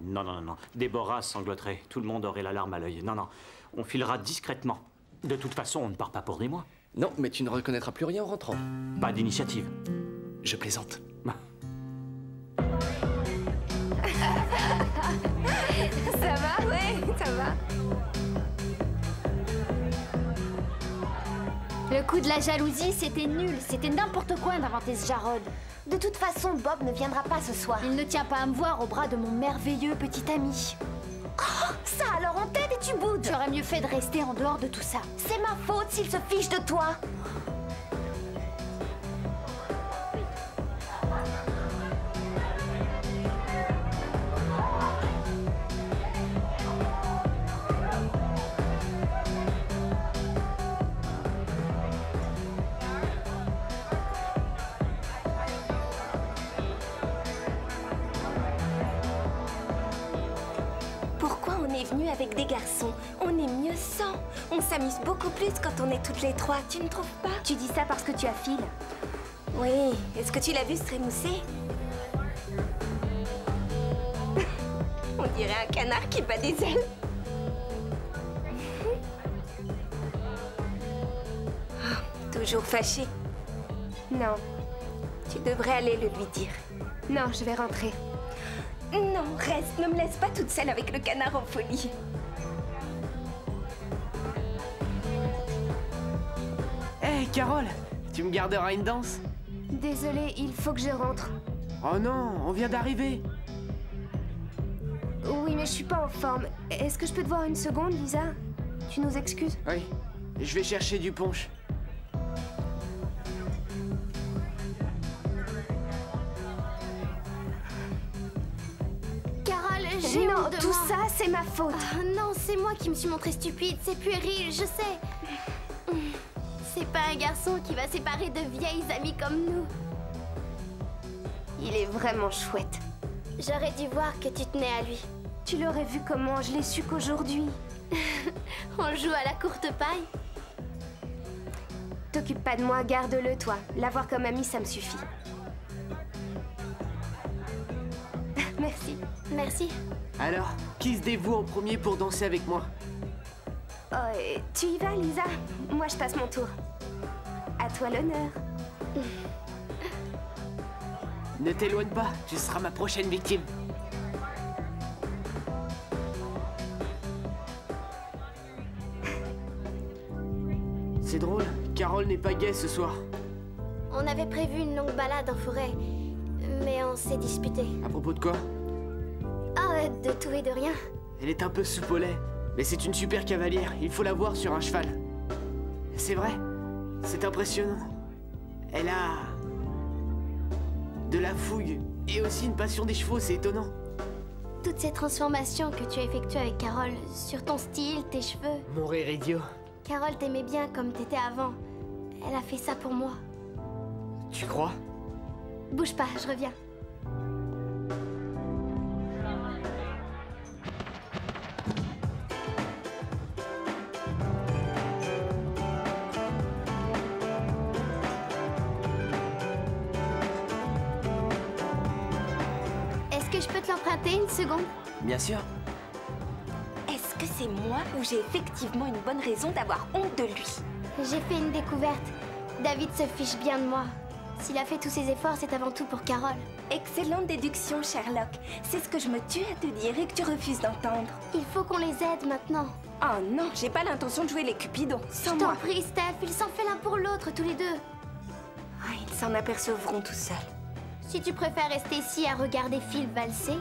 Déborah sangloterait. Tout le monde aurait la larme à l'œil. Non. On filera discrètement. De toute façon, on ne part pas pour des mois. Non, mais tu ne reconnaîtras plus rien en rentrant. Pas d'initiative. Je plaisante. Ça va? Ouais, ça va. Le coup de la jalousie, c'était nul. C'était n'importe quoi d'inventer ce Jarod. De toute façon, Bob ne viendra pas ce soir. Il ne tient pas à me voir au bras de mon merveilleux petit ami. Oh, ça alors on t'aide et tu boudes. J'aurais mieux fait de rester en dehors de tout ça. C'est ma faute s'il se fiche de toi. Avec des garçons, on est mieux sans. On s'amuse beaucoup plus quand on est toutes les trois, tu ne trouves pas? Tu dis ça parce que tu as Phil. Oui, est-ce que tu l'as vu se trémousser? On dirait un canard qui bat des ailes. Oh, toujours fâché. Non, tu devrais aller le lui dire. Non, je vais rentrer. Non, reste, ne me laisse pas toute seule avec le canard en folie. Hé, Carole, tu me garderas une danse? Désolée, il faut que je rentre. Oh non, on vient d'arriver. Oui, mais je suis pas en forme. Est-ce que je peux te voir une seconde, Lisa? Tu nous excuses? Oui, je vais chercher du punch. Carole, j'ai Non, honte de tout moi. ça, c'est ma faute. Ah, non, c'est moi qui me suis montrée stupide. C'est puéril, je sais. C'est pas un garçon qui va séparer de vieilles amies comme nous. Il est vraiment chouette. J'aurais dû voir que tu tenais à lui. Tu l'aurais vu comment? Je l'ai su qu'aujourd'hui. On joue à la courte paille. T'occupe pas de moi, garde-le, toi. L'avoir comme ami, ça me suffit. Merci. Merci. Alors, qui se dévoue en premier pour danser avec moi? Oh, tu y vas, Lisa? Moi, je passe mon tour. À toi l'honneur. Ne t'éloigne pas, tu seras ma prochaine victime. C'est drôle, Carole n'est pas gaie ce soir. On avait prévu une longue balade en forêt, mais on s'est disputé. À propos de quoi? Ah, de tout et de rien. Elle est un peu soupe au lait, mais c'est une super cavalière, il faut la voir sur un cheval. C'est vrai, c'est impressionnant. Elle a... de la fougue, et aussi une passion des chevaux, c'est étonnant. Toutes ces transformations que tu as effectuées avec Carole, sur ton style, tes cheveux. Mon rire idiot. Carole t'aimait bien comme t'étais avant. Elle a fait ça pour moi. Tu crois? Bouge pas, je reviens. Est-ce que je peux te l'emprunter une seconde? Bien sûr. Est-ce que c'est moi ou j'ai effectivement une bonne raison d'avoir honte de lui? J'ai fait une découverte. David se fiche bien de moi. S'il a fait tous ses efforts, c'est avant tout pour Carole. Excellente déduction, Sherlock. C'est ce que je me tue à te dire et que tu refuses d'entendre. Il faut qu'on les aide maintenant. Oh non, j'ai pas l'intention de jouer les cupidons. Sans Je t'en moi. prie, Steph, ils s'en fait l'un pour l'autre, tous les deux. Ah, ils s'en apercevront tout seuls. Si tu préfères rester ici à regarder Phil valser...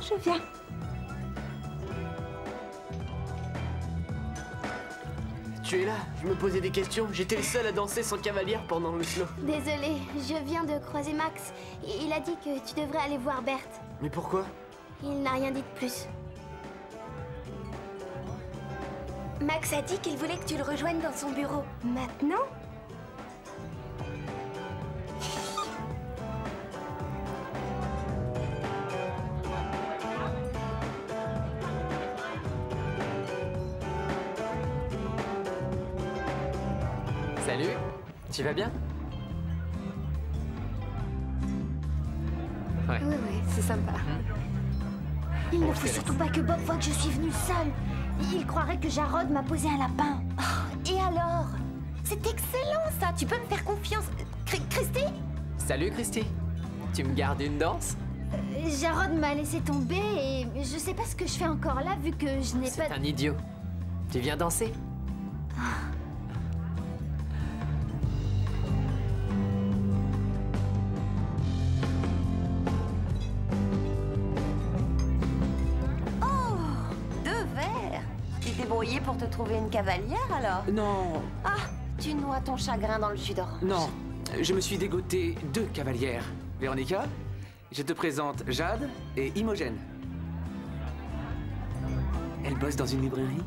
Je viens. Tu es là, je me posais des questions. J'étais le seul à danser sans cavalière pendant le slow. Désolée, je viens de croiser Max. Il a dit que tu devrais aller voir Berthe. Mais pourquoi? Il n'a rien dit de plus. Max a dit qu'il voulait que tu le rejoignes dans son bureau. Maintenant? Salut, tu vas bien? Ouais. Oui, c'est sympa. Il ne faut surtout pas que Bob voie que je suis venue seule. Il croirait que Jarod m'a posé un lapin. Oh, et alors? C'est excellent ça, tu peux me faire confiance. Christy? Salut Christy, tu me gardes une danse? Jarod m'a laissé tomber et je sais pas ce que je fais encore là vu que je n'ai pas... C'est un idiot. Tu viens danser? Débrouillé pour te trouver une cavalière alors? Non, Ah, tu noies ton chagrin dans le jus d'orange. non. Je me suis dégoté 2 cavalières. Véronica, je te présente Jade et Imogène. Elle bosse dans une librairie.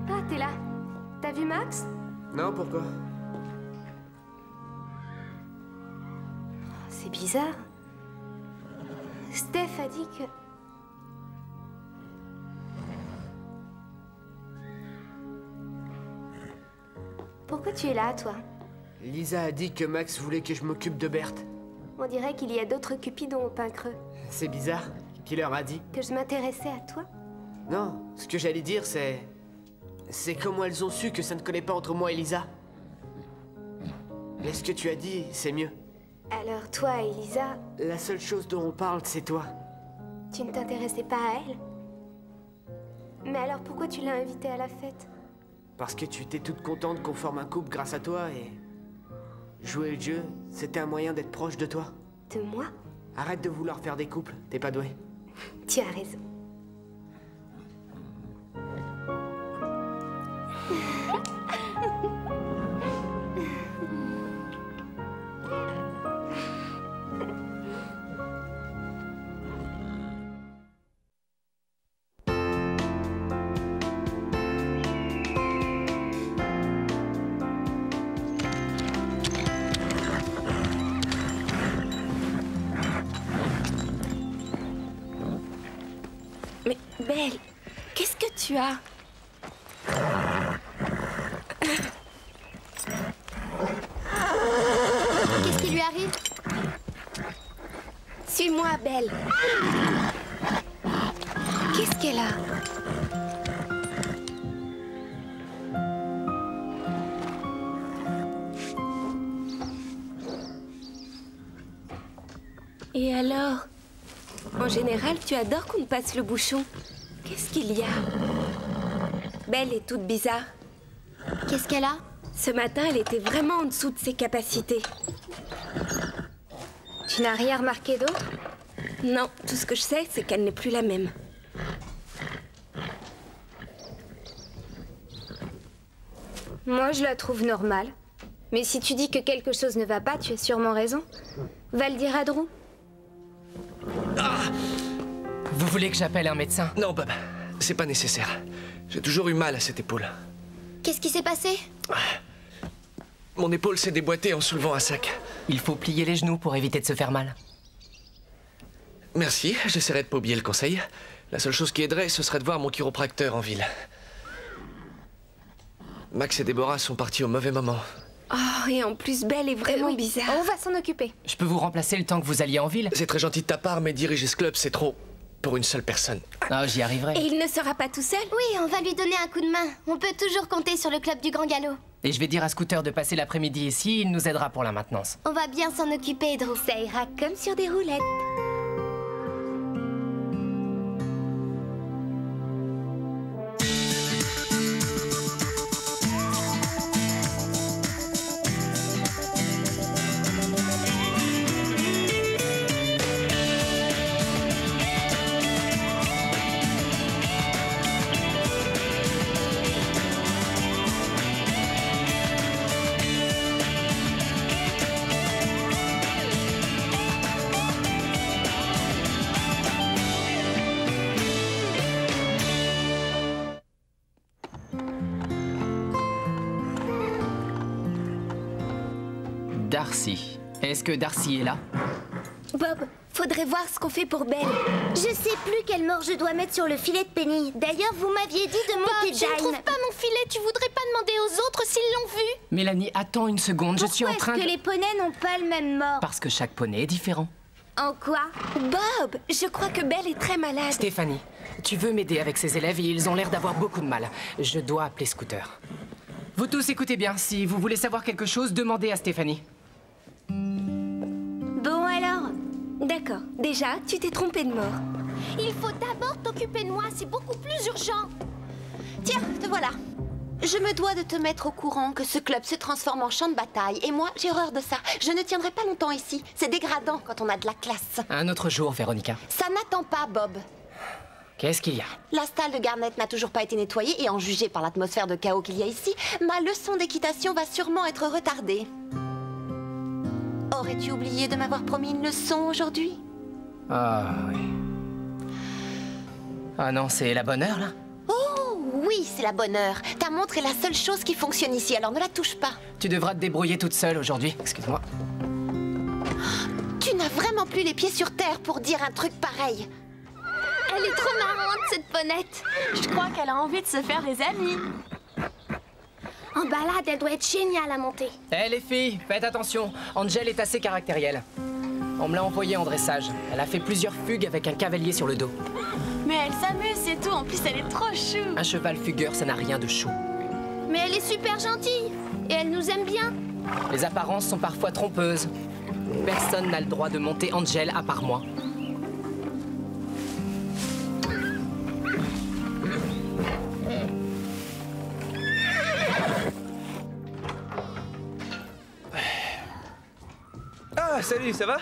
Ah, t'es là. T'as vu Max? Non, pourquoi? C'est bizarre. Steph a dit que... Pourquoi tu es là, toi? Lisa a dit que Max voulait que je m'occupe de Berthe. On dirait qu'il y a d'autres cupidons au pain creux. C'est bizarre. Qui leur a dit? Que je m'intéressais à toi? Non, ce que j'allais dire, c'est... C'est comment elles ont su que ça ne collait pas entre moi et Lisa. Mais ce que tu as dit, c'est mieux. Alors toi et Lisa, La seule chose dont on parle, c'est toi. tu ne t'intéressais pas à elle? Mais alors pourquoi tu l'as invitée à la fête? Parce que tu étais toute contente qu'on forme un couple grâce à toi et... Jouer le jeu, c'était un moyen d'être proche de toi. De moi? Arrête de vouloir faire des couples, t'es pas doué. Tu as raison. Mais Belle, qu'est-ce que tu as? Qu'est-ce qui lui arrive? Suis-moi, Belle. Qu'est-ce qu'elle a? Et alors? En général, tu adores qu'on te passe le bouchon. Qu'est-ce qu'il y a? Belle est toute bizarre. Qu'est-ce qu'elle a? Ce matin, elle était vraiment en dessous de ses capacités. Tu n'as rien remarqué d'autre? Non, tout ce que je sais, c'est qu'elle n'est plus la même. Moi, je la trouve normale. Mais si tu dis que quelque chose ne va pas, tu as sûrement raison. Va le dire à Drew. Vous voulez que j'appelle un médecin? Non, Bob, c'est pas nécessaire. J'ai toujours eu mal à cette épaule. Qu'est-ce qui s'est passé? Mon épaule s'est déboîtée en soulevant un sac. Il faut plier les genoux pour éviter de se faire mal. Merci, j'essaierai de pas oublier le conseil. La seule chose qui aiderait, ce serait de voir mon chiropracteur en ville. Max et Déborah sont partis au mauvais moment. Oh, et en plus, Belle est vraiment bizarre. On va s'en occuper. Je peux vous remplacer le temps que vous alliez en ville? C'est très gentil de ta part, mais diriger ce club, c'est trop pour une seule personne. Ah, j'y arriverai. Et il ne sera pas tout seul? Oui, on va lui donner un coup de main. On peut toujours compter sur le club du Grand Galop. Et je vais dire à Scooter de passer l'après-midi ici, il nous aidera pour la maintenance. On va bien s'en occuper, Drew. Ça ira comme sur des roulettes. Darcy. Est-ce que Darcy est là? Bob, faudrait voir ce qu'on fait pour Belle. Je sais plus quelle mort je dois mettre sur le filet de Penny. D'ailleurs, vous m'aviez dit de monter Je ne trouve pas mon filet. Tu voudrais pas demander aux autres s'ils l'ont vu? Mélanie, attends une seconde, je suis en train Est-ce de... que les poneys n'ont pas le même mort? Parce que chaque poney est différent. En quoi? Bob, je crois que Belle est très malade. Stéphanie, tu veux m'aider avec ces élèves et ils ont l'air d'avoir beaucoup de mal. Je dois appeler Scooter. Vous tous écoutez bien, si vous voulez savoir quelque chose, demandez à Stéphanie. Bon alors? D'accord. Déjà, tu t'es trompé de mort. Il faut d'abord t'occuper de moi. C'est beaucoup plus urgent. Tiens, te voilà. Je me dois de te mettre au courant que ce club se transforme en champ de bataille. Et moi, j'ai horreur de ça. Je ne tiendrai pas longtemps ici. C'est dégradant quand on a de la classe. Un autre jour, Véronica. Ça n'attend pas, Bob. Qu'est-ce qu'il y a? La stalle de Garnett n'a toujours pas été nettoyée et en juger par l'atmosphère de chaos qu'il y a ici, ma leçon d'équitation va sûrement être retardée. Aurais-tu oublié de m'avoir promis une leçon aujourd'hui? Ah oui. Ah non, c'est la bonne heure là? Oh oui, c'est la bonne heure. Ta montre est la seule chose qui fonctionne ici, alors ne la touche pas. Tu devras te débrouiller toute seule aujourd'hui. Excuse-moi. Tu n'as vraiment plus les pieds sur terre pour dire un truc pareil. Elle est trop marrante, cette ponette. Je crois qu'elle a envie de se faire des amis. En balade, elle doit être géniale à monter. Eh les filles, faites attention. Angel est assez caractérielle. On me l'a envoyée en dressage. Elle a fait plusieurs fugues avec un cavalier sur le dos. Mais elle s'amuse, c'est tout. En plus, elle est trop chou. Un cheval fugueur, ça n'a rien de chou. Mais elle est super gentille. Et elle nous aime bien. Les apparences sont parfois trompeuses. Personne n'a le droit de monter Angel à part moi. Ah, salut, ça va?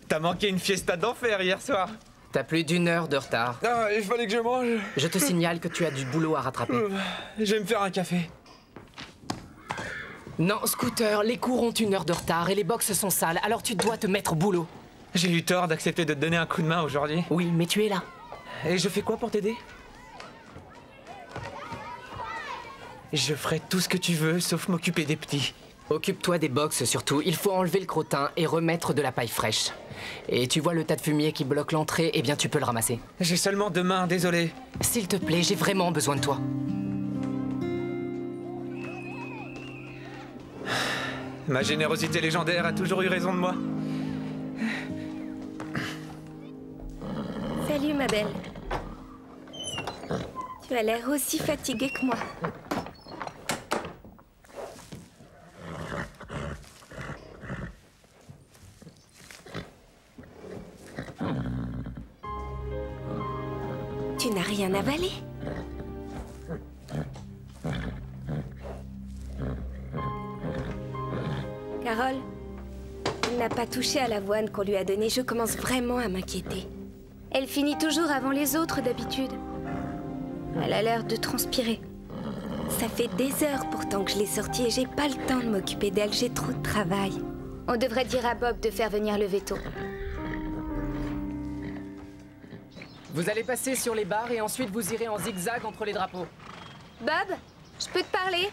T'as manqué une fiesta d'enfer hier soir. T'as plus d'1 heure de retard. Ah, il fallait que je mange. Je te signale que tu as du boulot à rattraper. Je vais me faire un café. Non, Scooter, les cours ont 1 heure de retard et les box sont sales, alors tu dois te mettre au boulot. J'ai eu tort d'accepter de te donner un coup de main aujourd'hui. Oui, mais tu es là. Et je fais quoi pour t'aider? Je ferai tout ce que tu veux, sauf m'occuper des petits. Occupe-toi des box surtout. Il faut enlever le crottin et remettre de la paille fraîche. Et tu vois le tas de fumier qui bloque l'entrée, eh bien tu peux le ramasser. J'ai seulement 2 mains, désolé. S'il te plaît, j'ai vraiment besoin de toi. Ma générosité légendaire a toujours eu raison de moi. Salut ma belle. Tu as l'air aussi fatiguée que moi. Tu n'as rien avalé? Carole, il n'a pas touché à l'avoine qu'on lui a donnée. Je commence vraiment à m'inquiéter. Elle finit toujours avant les autres d'habitude. Elle a l'air de transpirer. Ça fait des heures pourtant que je l'ai sortie et j'ai pas le temps de m'occuper d'elle. J'ai trop de travail. On devrait dire à Bob de faire venir le veto. Vous allez passer sur les barres et ensuite vous irez en zigzag entre les drapeaux. Bob, je peux te parler?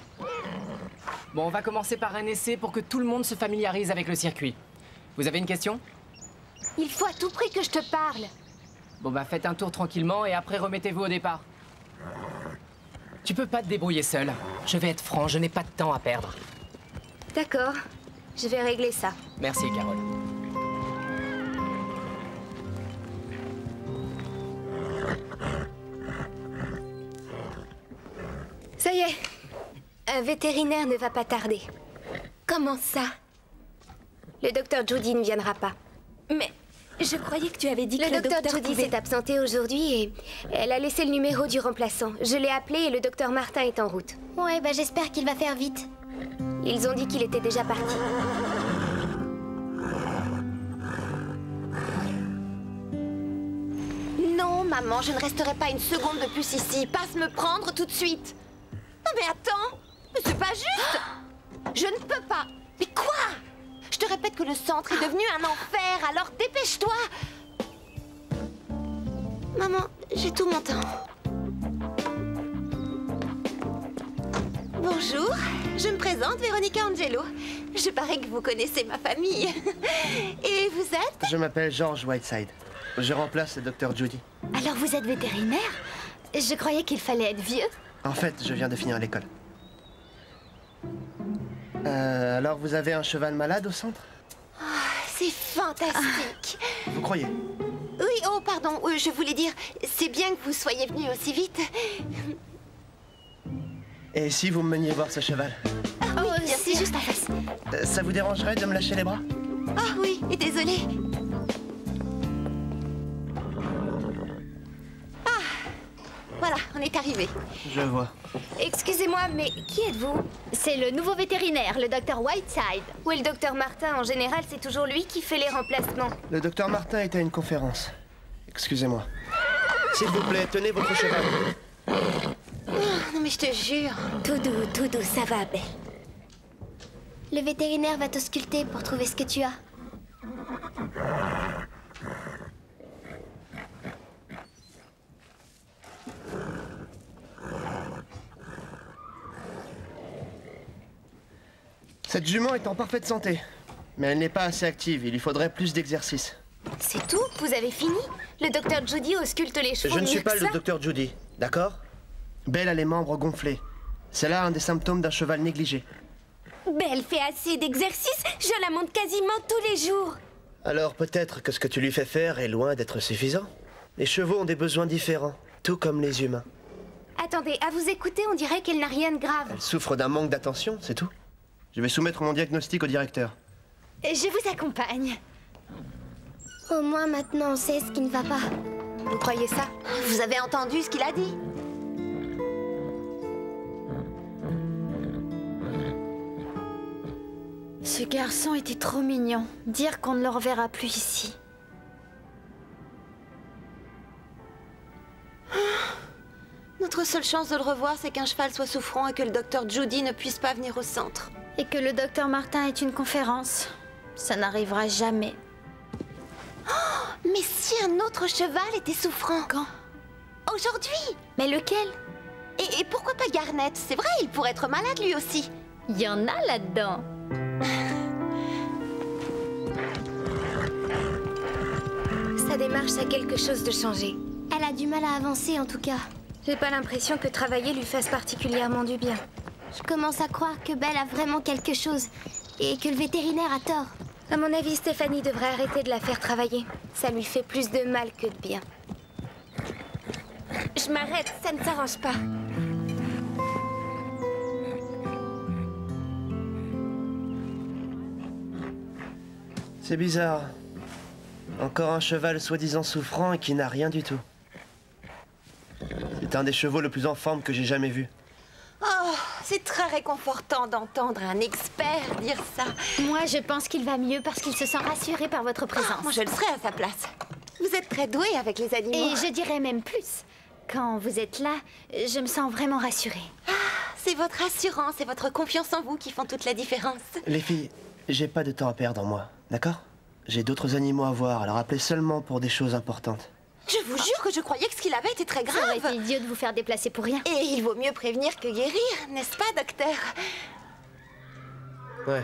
Bon, on va commencer par un essai pour que tout le monde se familiarise avec le circuit. Vous avez une question? Il faut à tout prix que je te parle. Bon bah faites un tour tranquillement et après remettez-vous au départ. Tu peux pas te débrouiller seul. Je vais être franc, je n'ai pas de temps à perdre. D'accord, je vais régler ça. Merci, Carole. Ça y est, un vétérinaire ne va pas tarder. Comment ça? Le docteur Judy ne viendra pas. Mais je croyais que tu avais dit que le docteur Judy s'est absenté aujourd'hui et elle a laissé le numéro du remplaçant. Je l'ai appelé et le docteur Martin est en route. Ouais, bah j'espère qu'il va faire vite. Ils ont dit qu'il était déjà parti. Non, maman, je ne resterai pas une seconde de plus ici. Passe me prendre tout de suite. Non mais attends, mais c'est pas juste. Je ne peux pas. Mais quoi? Je te répète que le centre est devenu un enfer, alors dépêche-toi. Maman, j'ai tout mon temps. Bonjour, je me présente, Véronica Angelo. Je parie que vous connaissez ma famille. Et vous êtes? Je m'appelle George Whiteside. Je remplace le docteur Judy. Alors vous êtes vétérinaire? Je croyais qu'il fallait être vieux. En fait, je viens de finir l'école. Alors vous avez un cheval malade au centre? Oh, c'est fantastique. Vous croyez? Oui, oh pardon, je voulais dire, c'est bien que vous soyez venu aussi vite. Et si vous me meniez voir ce cheval? Ah oui, bien c'est sûr. juste en face. Ça vous dérangerait de me lâcher les bras? Ah oui, et désolée. Voilà, on est arrivé. Je vois. Excusez-moi, mais qui êtes-vous? C'est le nouveau vétérinaire, le docteur Whiteside. Oui, le docteur Martin, en général, c'est toujours lui qui fait les remplacements. Le docteur Martin est à une conférence. Excusez-moi. S'il vous plaît, tenez votre cheval. Non mais je te jure. Tout doux, ça va, belle. Le vétérinaire va t'ausculter pour trouver ce que tu as. Cette jument est en parfaite santé. Mais elle n'est pas assez active, il lui faudrait plus d'exercice. C'est tout? Vous avez fini? Le docteur Judy ausculte les chevaux. Je ne suis pas mieux le que ça. docteur Judy, d'accord? Belle a les membres gonflés. C'est là un des symptômes d'un cheval négligé. Belle fait assez d'exercice, je la monte quasiment tous les jours. Alors peut-être que ce que tu lui fais faire est loin d'être suffisant. Les chevaux ont des besoins différents, tout comme les humains. Attendez, à vous écouter, on dirait qu'elle n'a rien de grave. Elle souffre d'un manque d'attention, c'est tout. Je vais soumettre mon diagnostic au directeur. Je vous accompagne. Au moins maintenant on sait ce qui ne va pas. Vous croyez ça? Vous avez entendu ce qu'il a dit? Ce garçon était trop mignon. Dire qu'on ne le reverra plus ici. Notre seule chance de le revoir, c'est qu'un cheval soit souffrant et que le docteur Judy ne puisse pas venir au centre. Et que le docteur Martin ait une conférence. Ça n'arrivera jamais. Oh, mais si un autre cheval était souffrant? Quand? Aujourd'hui. Mais lequel? Et pourquoi pas Garnet? C'est vrai, il pourrait être malade lui aussi. Il y en a là-dedans. Sa démarche a quelque chose de changé. Elle a du mal à avancer en tout cas. J'ai pas l'impression que travailler lui fasse particulièrement du bien. Je commence à croire que Belle a vraiment quelque chose et que le vétérinaire a tort. À mon avis, Stéphanie devrait arrêter de la faire travailler. Ça lui fait plus de mal que de bien. Je m'arrête, ça ne s'arrange pas. C'est bizarre. Encore un cheval soi-disant souffrant et qui n'a rien du tout. C'est un des chevaux le plus en forme que j'ai jamais vu. Oh, c'est très réconfortant d'entendre un expert dire ça. Moi, je pense qu'il va mieux parce qu'il se sent rassuré par votre présence. Moi, je le serais à sa place. Vous êtes très doué avec les animaux. Et je dirais même plus. Quand vous êtes là, je me sens vraiment rassurée. Ah, c'est votre assurance et votre confiance en vous qui font toute la différence. Les filles, j'ai pas de temps à perdre en moi, d'accord? J'ai d'autres animaux à voir, alors appelez seulement pour des choses importantes. Je vous jure que je croyais que ce qu'il avait était très grave. Ça aurait été idiot de vous faire déplacer pour rien. Et il vaut mieux prévenir que guérir, n'est-ce pas, docteur? Ouais.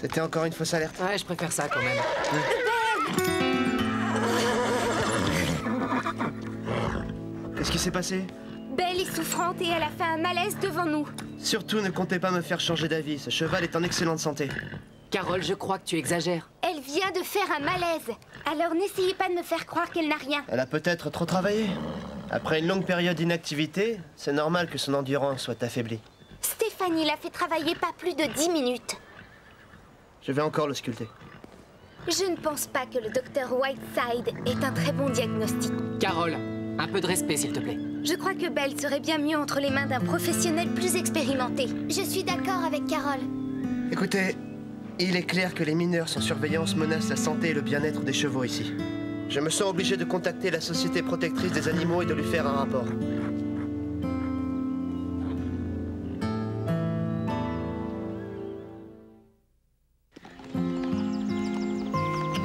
C'était encore une fausse alerte. Ouais, je préfère ça quand même. Qu'est-ce qui s'est passé? Belle est souffrante et elle a fait un malaise devant nous. Surtout ne comptez pas me faire changer d'avis, ce cheval est en excellente santé. Carole, je crois que tu exagères. Elle vient de faire un malaise. Alors n'essayez pas de me faire croire qu'elle n'a rien. Elle a peut-être trop travaillé. Après une longue période d'inactivité, c'est normal que son endurance soit affaiblie. Stéphanie l'a fait travailler pas plus de 10 minutes. Je vais encore le sculpter. Je ne pense pas que le docteur Whiteside ait un très bon diagnostic. Carole, un peu de respect, s'il te plaît. Je crois que Belle serait bien mieux entre les mains d'un professionnel plus expérimenté. Je suis d'accord avec Carole. Écoutez, il est clair que les mineurs sans surveillance menacent la santé et le bien-être des chevaux ici. Je me sens obligé de contacter la Société protectrice des animaux et de lui faire un rapport.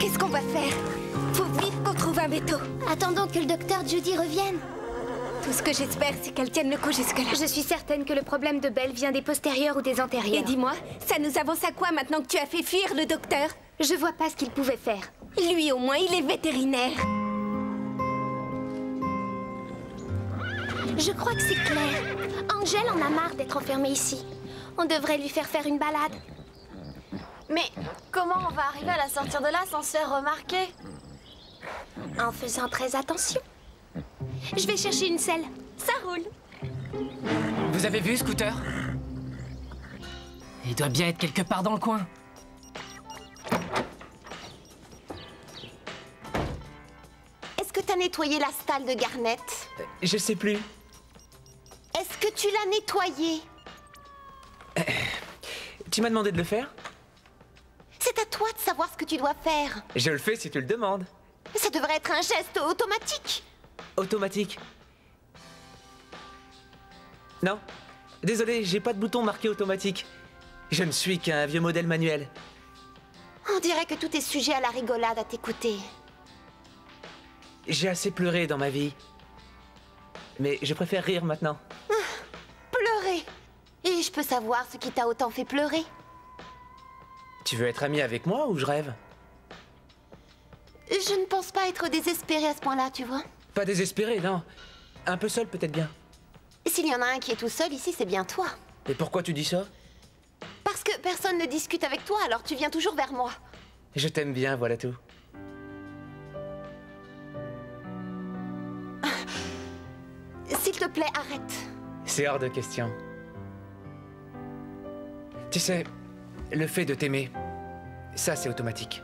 Qu'est-ce qu'on va faire? Faut vite qu'on trouve un veto. Attendons que le docteur Judy revienne. Tout ce que j'espère, c'est qu'elle tienne le coup jusque-là. Je suis certaine que le problème de Belle vient des postérieurs ou des antérieurs. Et dis-moi, ça nous avance à quoi maintenant que tu as fait fuir le docteur? Je vois pas ce qu'il pouvait faire. Lui, au moins, il est vétérinaire. Je crois que c'est clair. Angèle en a marre d'être enfermée ici. On devrait lui faire une balade. Mais comment on va arriver à la sortir de là sans se faire remarquer? En faisant très attention. Je vais chercher une selle. Ça roule. Vous avez vu, Scooter? Il doit bien être quelque part dans le coin. Est-ce que t'as nettoyé la stalle de Garnet? Je sais plus. Est-ce que tu l'as nettoyé? Tu m'as demandé de le faire? C'est à toi de savoir ce que tu dois faire. Je le fais si tu le demandes. Ça devrait être un geste automatique. Automatique. Non. Désolé, j'ai pas de bouton marqué automatique. Je ne suis qu'un vieux modèle manuel. On dirait que tout est sujet à la rigolade à t'écouter. J'ai assez pleuré dans ma vie. Mais je préfère rire maintenant. Pleurer. Et je peux savoir ce qui t'a autant fait pleurer? Tu veux être amie avec moi ou je rêve? Je ne pense pas être désespérée à ce point-là, tu vois. Pas désespéré, non. Un peu seul peut-être bien. S'il y en a un qui est tout seul ici, c'est bien toi. Et pourquoi tu dis ça? Parce que personne ne discute avec toi, alors tu viens toujours vers moi. Je t'aime bien, voilà tout. S'il te plaît, arrête. C'est hors de question. Tu sais, le fait de t'aimer, ça c'est automatique.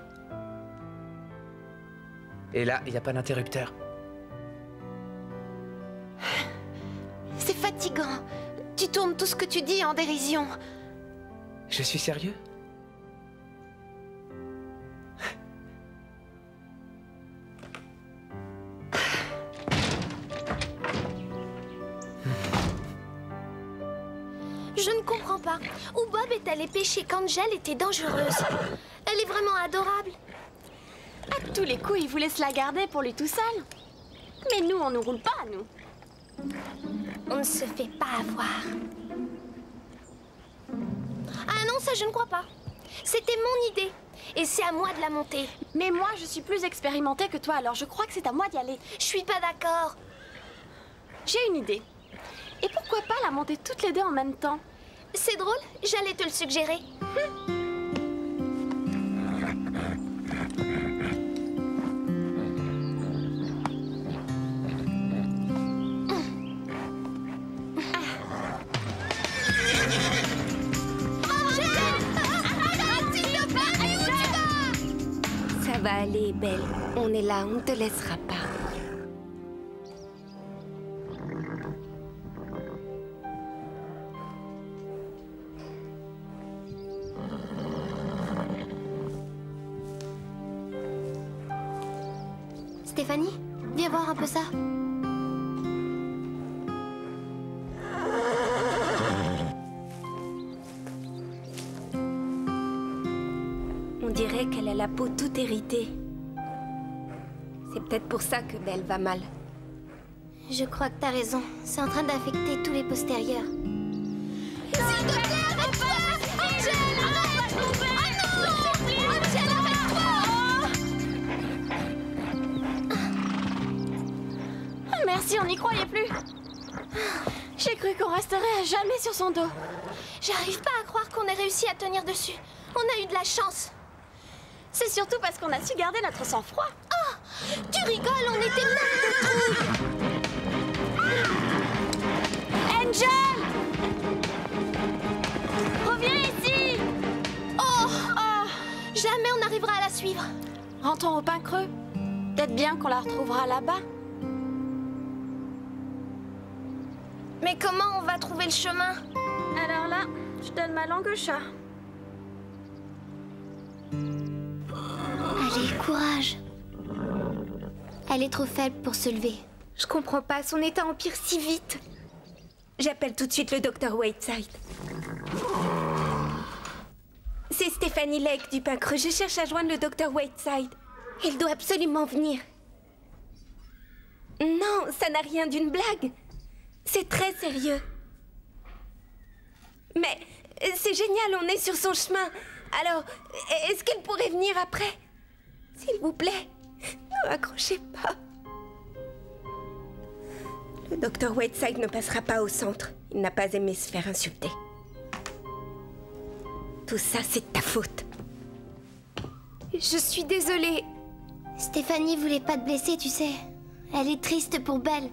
Et là, il n'y a pas d'interrupteur. C'est fatigant. Tu tournes tout ce que tu dis en dérision. Je suis sérieux? Je ne comprends pas. Où Bob est allé pêcher qu'Angel était dangereuse. Elle est vraiment adorable. À tous les coups, il voulait se la garder pour lui tout seul. Mais nous, on ne roule pas, nous. On ne se fait pas avoir. Ah non, ça je ne crois pas. C'était mon idée. Et c'est à moi de la monter. Mais moi, je suis plus expérimentée que toi, alors je crois que c'est à moi d'y aller. Je suis pas d'accord. J'ai une idée. Et pourquoi pas la monter toutes les deux en même temps? C'est drôle, j'allais te le suggérer. Ça va aller, Belle. On est là, on ne te laissera pas. Stéphanie, viens voir un peu ça. On dirait qu'elle a la peau toute héritée. C'est peut-être pour ça que Belle va mal. Je crois que t'as raison. C'est en train d'affecter tous les postérieurs. S'il te plaît, arrête-toi! Angel, arrête! Oh non! Angel, arrête-toi! Merci, on n'y croyait plus. J'ai cru qu'on resterait à jamais sur son dos. J'arrive pas à croire qu'on ait réussi à tenir dessus. On a eu de la chance. C'est surtout parce qu'on a su garder notre sang-froid. Oh! Tu rigoles, on était plein de trouille. Angel! Reviens ici! Oh! Jamais on n'arrivera à la suivre. Rentrons au Pin Creux. Peut-être bien qu'on la retrouvera là-bas. Mais comment on va trouver le chemin? Alors là, je donne ma langue au chat. Allez, courage. Elle est trop faible pour se lever. Je comprends pas, son état empire si vite. J'appelle tout de suite le docteur Whiteside. C'est Stéphanie Lake du Pin Creux. Je cherche à joindre le docteur Whiteside. Il doit absolument venir. Non, ça n'a rien d'une blague. C'est très sérieux. Mais c'est génial, on est sur son chemin. Alors, est-ce qu'elle pourrait venir après? S'il vous plaît, ne raccrochez pas. Le docteur Whiteside ne passera pas au centre. Il n'a pas aimé se faire insulter. Tout ça, c'est de ta faute. Je suis désolée. Stéphanie voulait pas te blesser, tu sais. Elle est triste pour Belle.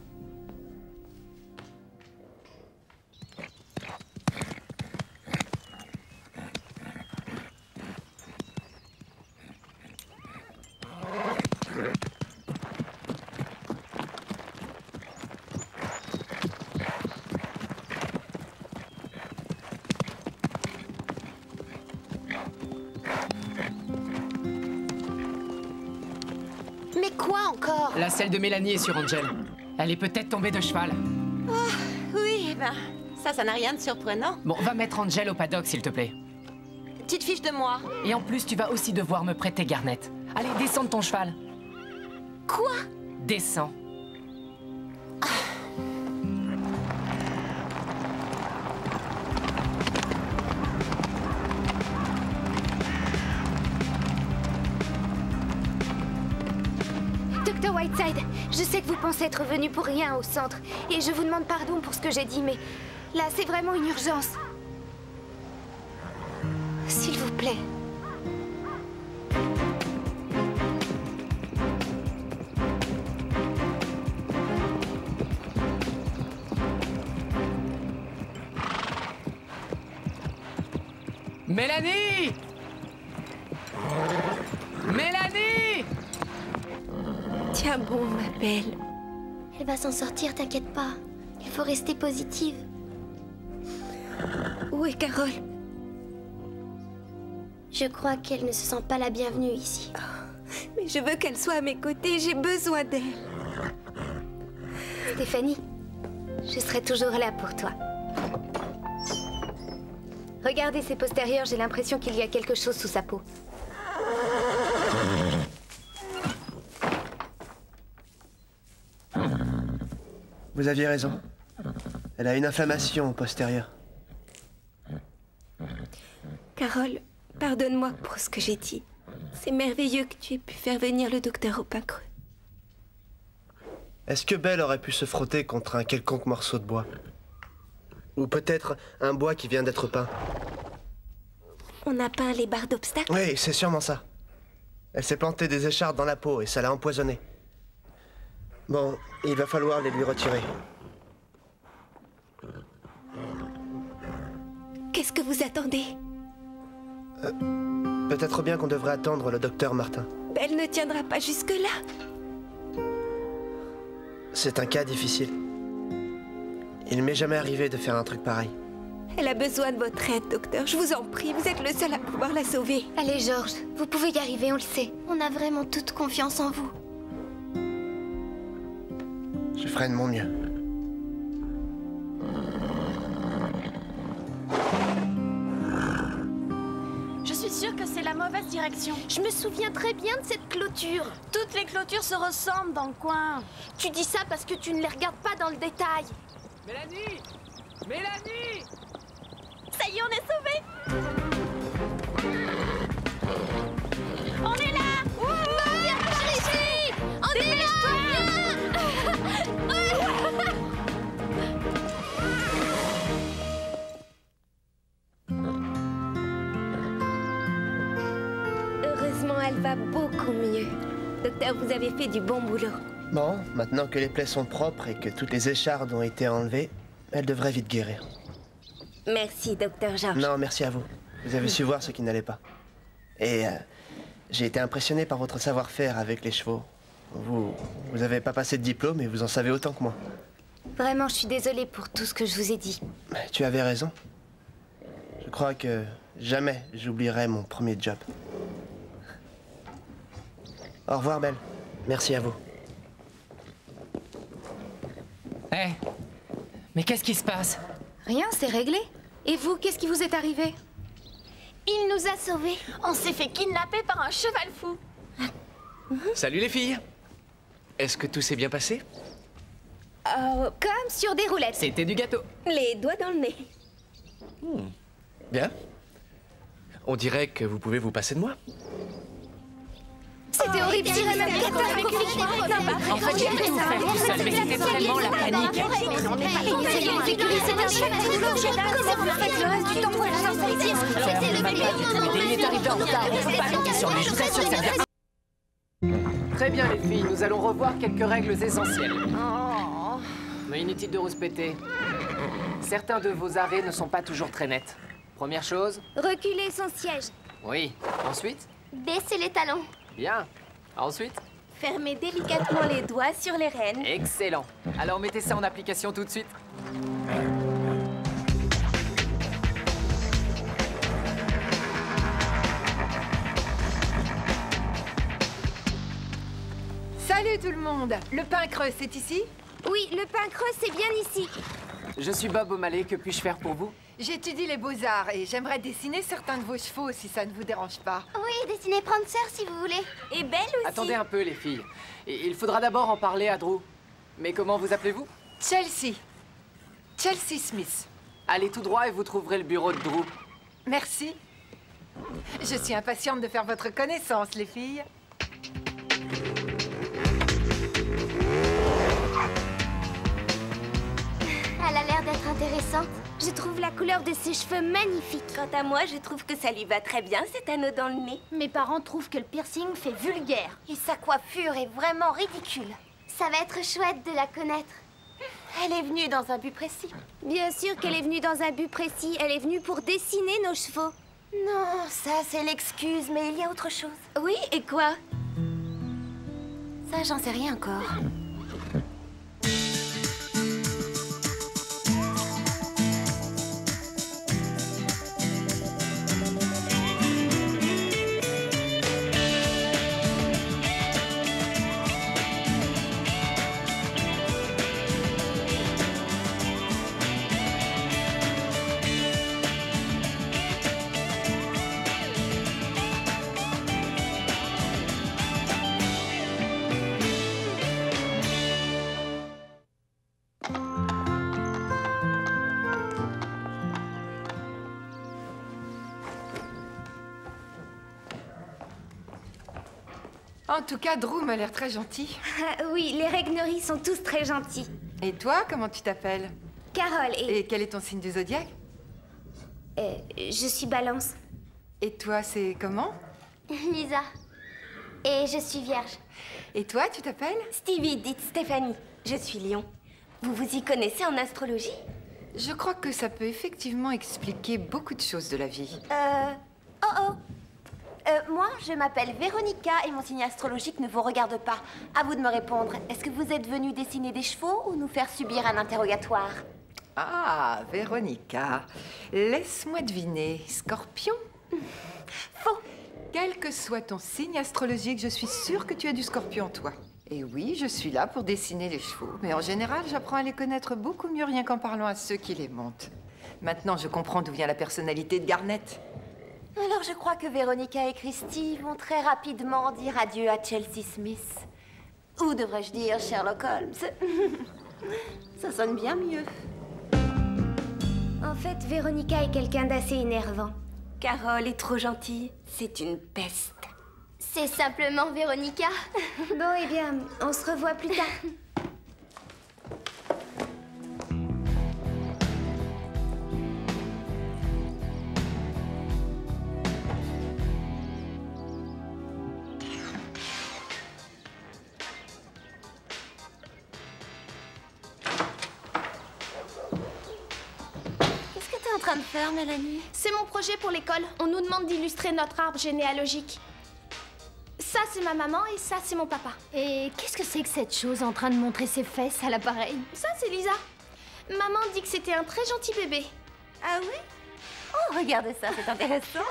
Mais quoi encore? La selle de Mélanie est sur Angel. Elle est peut-être tombée de cheval. Oh, oui, ben, ça n'a rien de surprenant. Bon, va mettre Angel au paddock, s'il te plaît. Petite fiche de moi. Et en plus, tu vas aussi devoir me prêter Garnet. Allez, descends de ton cheval. Quoi? Descends. Woodside, je sais que vous pensez être venu pour rien au centre, et je vous demande pardon pour ce que j'ai dit, mais là, c'est vraiment une urgence. S'il vous plaît. Mélanie! Mélanie! Tiens bon, ma belle. Elle va s'en sortir, t'inquiète pas. Il faut rester positive. Où est Carole? Je crois qu'elle ne se sent pas la bienvenue ici. Oh, mais je veux qu'elle soit à mes côtés, j'ai besoin d'elle. Stéphanie, je serai toujours là pour toi. Regardez ses postérieurs, j'ai l'impression qu'il y a quelque chose sous sa peau. Vous aviez raison. Elle a une inflammation postérieure. Carole, pardonne-moi pour ce que j'ai dit. C'est merveilleux que tu aies pu faire venir le docteur au pain creux. Est-ce que Belle aurait pu se frotter contre un quelconque morceau de bois? Ou peut-être un bois qui vient d'être peint? On a peint les barres d'obstacles? Oui, c'est sûrement ça. Elle s'est plantée des écharpes dans la peau et ça l'a empoisonnée. Bon, il va falloir les lui retirer. Qu'est-ce que vous attendez? Peut-être bien qu'on devrait attendre le docteur Martin. Belle ne tiendra pas jusque-là. C'est un cas difficile. Il m'est jamais arrivé de faire un truc pareil. Elle a besoin de votre aide, docteur. Je vous en prie, vous êtes le seul à pouvoir la sauver. Allez, Georges, vous pouvez y arriver, on le sait. On a vraiment toute confiance en vous. Je ferai de mon mieux. Je suis sûre que c'est la mauvaise direction. Je me souviens très bien de cette clôture. Toutes les clôtures se ressemblent dans le coin. Tu dis ça parce que tu ne les regardes pas dans le détail. Mélanie! Mélanie! Ça y est, on est sauvés! On est là! Viens par ici! On est là! Heureusement, elle va beaucoup mieux. Docteur, vous avez fait du bon boulot. Bon, maintenant que les plaies sont propres et que toutes les échardes ont été enlevées, elle devrait vite guérir. Merci, docteur Georges. Non, merci à vous. Vous avez su voir ce qui n'allait pas. Et j'ai été impressionné par votre savoir-faire avec les chevaux. Vous avez pas passé de diplôme et vous en savez autant que moi. Vraiment, je suis désolée pour tout ce que je vous ai dit. Tu avais raison. Je crois que jamais j'oublierai mon premier job. Au revoir, Belle. Merci à vous. Hé, mais qu'est-ce qui se passe? Rien, c'est réglé. Et vous, qu'est-ce qui vous est arrivé? Il nous a sauvés. On s'est fait kidnapper par un cheval fou. Salut les filles. Est-ce que tout s'est bien passé? Comme sur des roulettes. C'était du gâteau. Les doigts dans le nez. Bien. On dirait que vous pouvez vous passer de moi. C'était horrible, j'irais même En fait, j'ai pu tout faire tout seul, mais c'était vraiment la panique. Il est arrivé en retard, on peut pas compter sur lui, je vous assure que ça vient. Très bien les filles, nous allons revoir quelques règles essentielles. Mais inutile de rouspéter. Certains de vos arrêts ne sont pas toujours très nets. Première chose. Reculer son siège. Oui. Ensuite. Baisser les talons. Bien. Ensuite. Fermez délicatement les doigts sur les rênes. Excellent. Alors mettez ça en application tout de suite. Salut tout le monde! Le pain creux, c'est ici? Oui, le pain creux, c'est bien ici. Je suis Bob O'Malley, que puis-je faire pour vous? J'étudie les beaux-arts et j'aimerais dessiner certains de vos chevaux si ça ne vous dérange pas. Oui, dessinez Prancer si vous voulez. Et Belle aussi. Attendez un peu les filles. Il faudra d'abord en parler à Drew. Mais comment vous appelez-vous? Chelsea. Chelsea Smith. Allez tout droit et vous trouverez le bureau de Drew. Merci. Je suis impatiente de faire votre connaissance, les filles. Elle a l'air d'être intéressante. Je trouve la couleur de ses cheveux magnifique. Quant à moi, je trouve que ça lui va très bien, cet anneau dans le nez. Mes parents trouvent que le piercing fait vulgaire. Et sa coiffure est vraiment ridicule. Ça va être chouette de la connaître. Elle est venue dans un but précis. Bien sûr qu'elle est venue dans un but précis. Elle est venue pour dessiner nos chevaux. Non, ça c'est l'excuse, mais il y a autre chose. Oui, et quoi? Ça, j'en sais rien encore. En tout cas, Drew m'a l'air très gentil. Oui, les Regnery sont tous très gentils. Et toi, comment tu t'appelles? Carole Et quel est ton signe du zodiaque? Je suis Balance. Et toi, c'est comment? Lisa. Et je suis vierge. Et toi, tu t'appelles? Stevie, dites Stéphanie. Je suis Lion. Vous vous y connaissez en astrologie? Je crois que ça peut effectivement expliquer beaucoup de choses de la vie. Moi, je m'appelle Véronica et mon signe astrologique ne vous regarde pas. À vous de me répondre. Est-ce que vous êtes venu dessiner des chevaux ou nous faire subir un interrogatoire? Ah, Véronica. Laisse-moi deviner. Scorpion? Faux. Quel que soit ton signe astrologique, je suis sûre que tu as du scorpion, toi. Et oui, je suis là pour dessiner les chevaux. Mais en général, j'apprends à les connaître beaucoup mieux rien qu'en parlant à ceux qui les montent. Maintenant, je comprends d'où vient la personnalité de Garnet. Alors je crois que Véronica et Christy vont très rapidement dire adieu à Chelsea Smith. Ou devrais-je dire Sherlock Holmes? Ça sonne bien mieux. En fait, Véronica est quelqu'un d'assez énervant. Carole est trop gentille. C'est une peste. C'est simplement Véronica. Bon, eh bien, on se revoit plus tard. En train de faire, Mélanie? C'est mon projet pour l'école. On nous demande d'illustrer notre arbre généalogique. Ça, c'est ma maman et ça, c'est mon papa. Et qu'est-ce que c'est que cette chose en train de montrer ses fesses à l'appareil? Ça, c'est Lisa. Maman dit que c'était un très gentil bébé. Ah oui? Oh, regardez ça, c'est intéressant.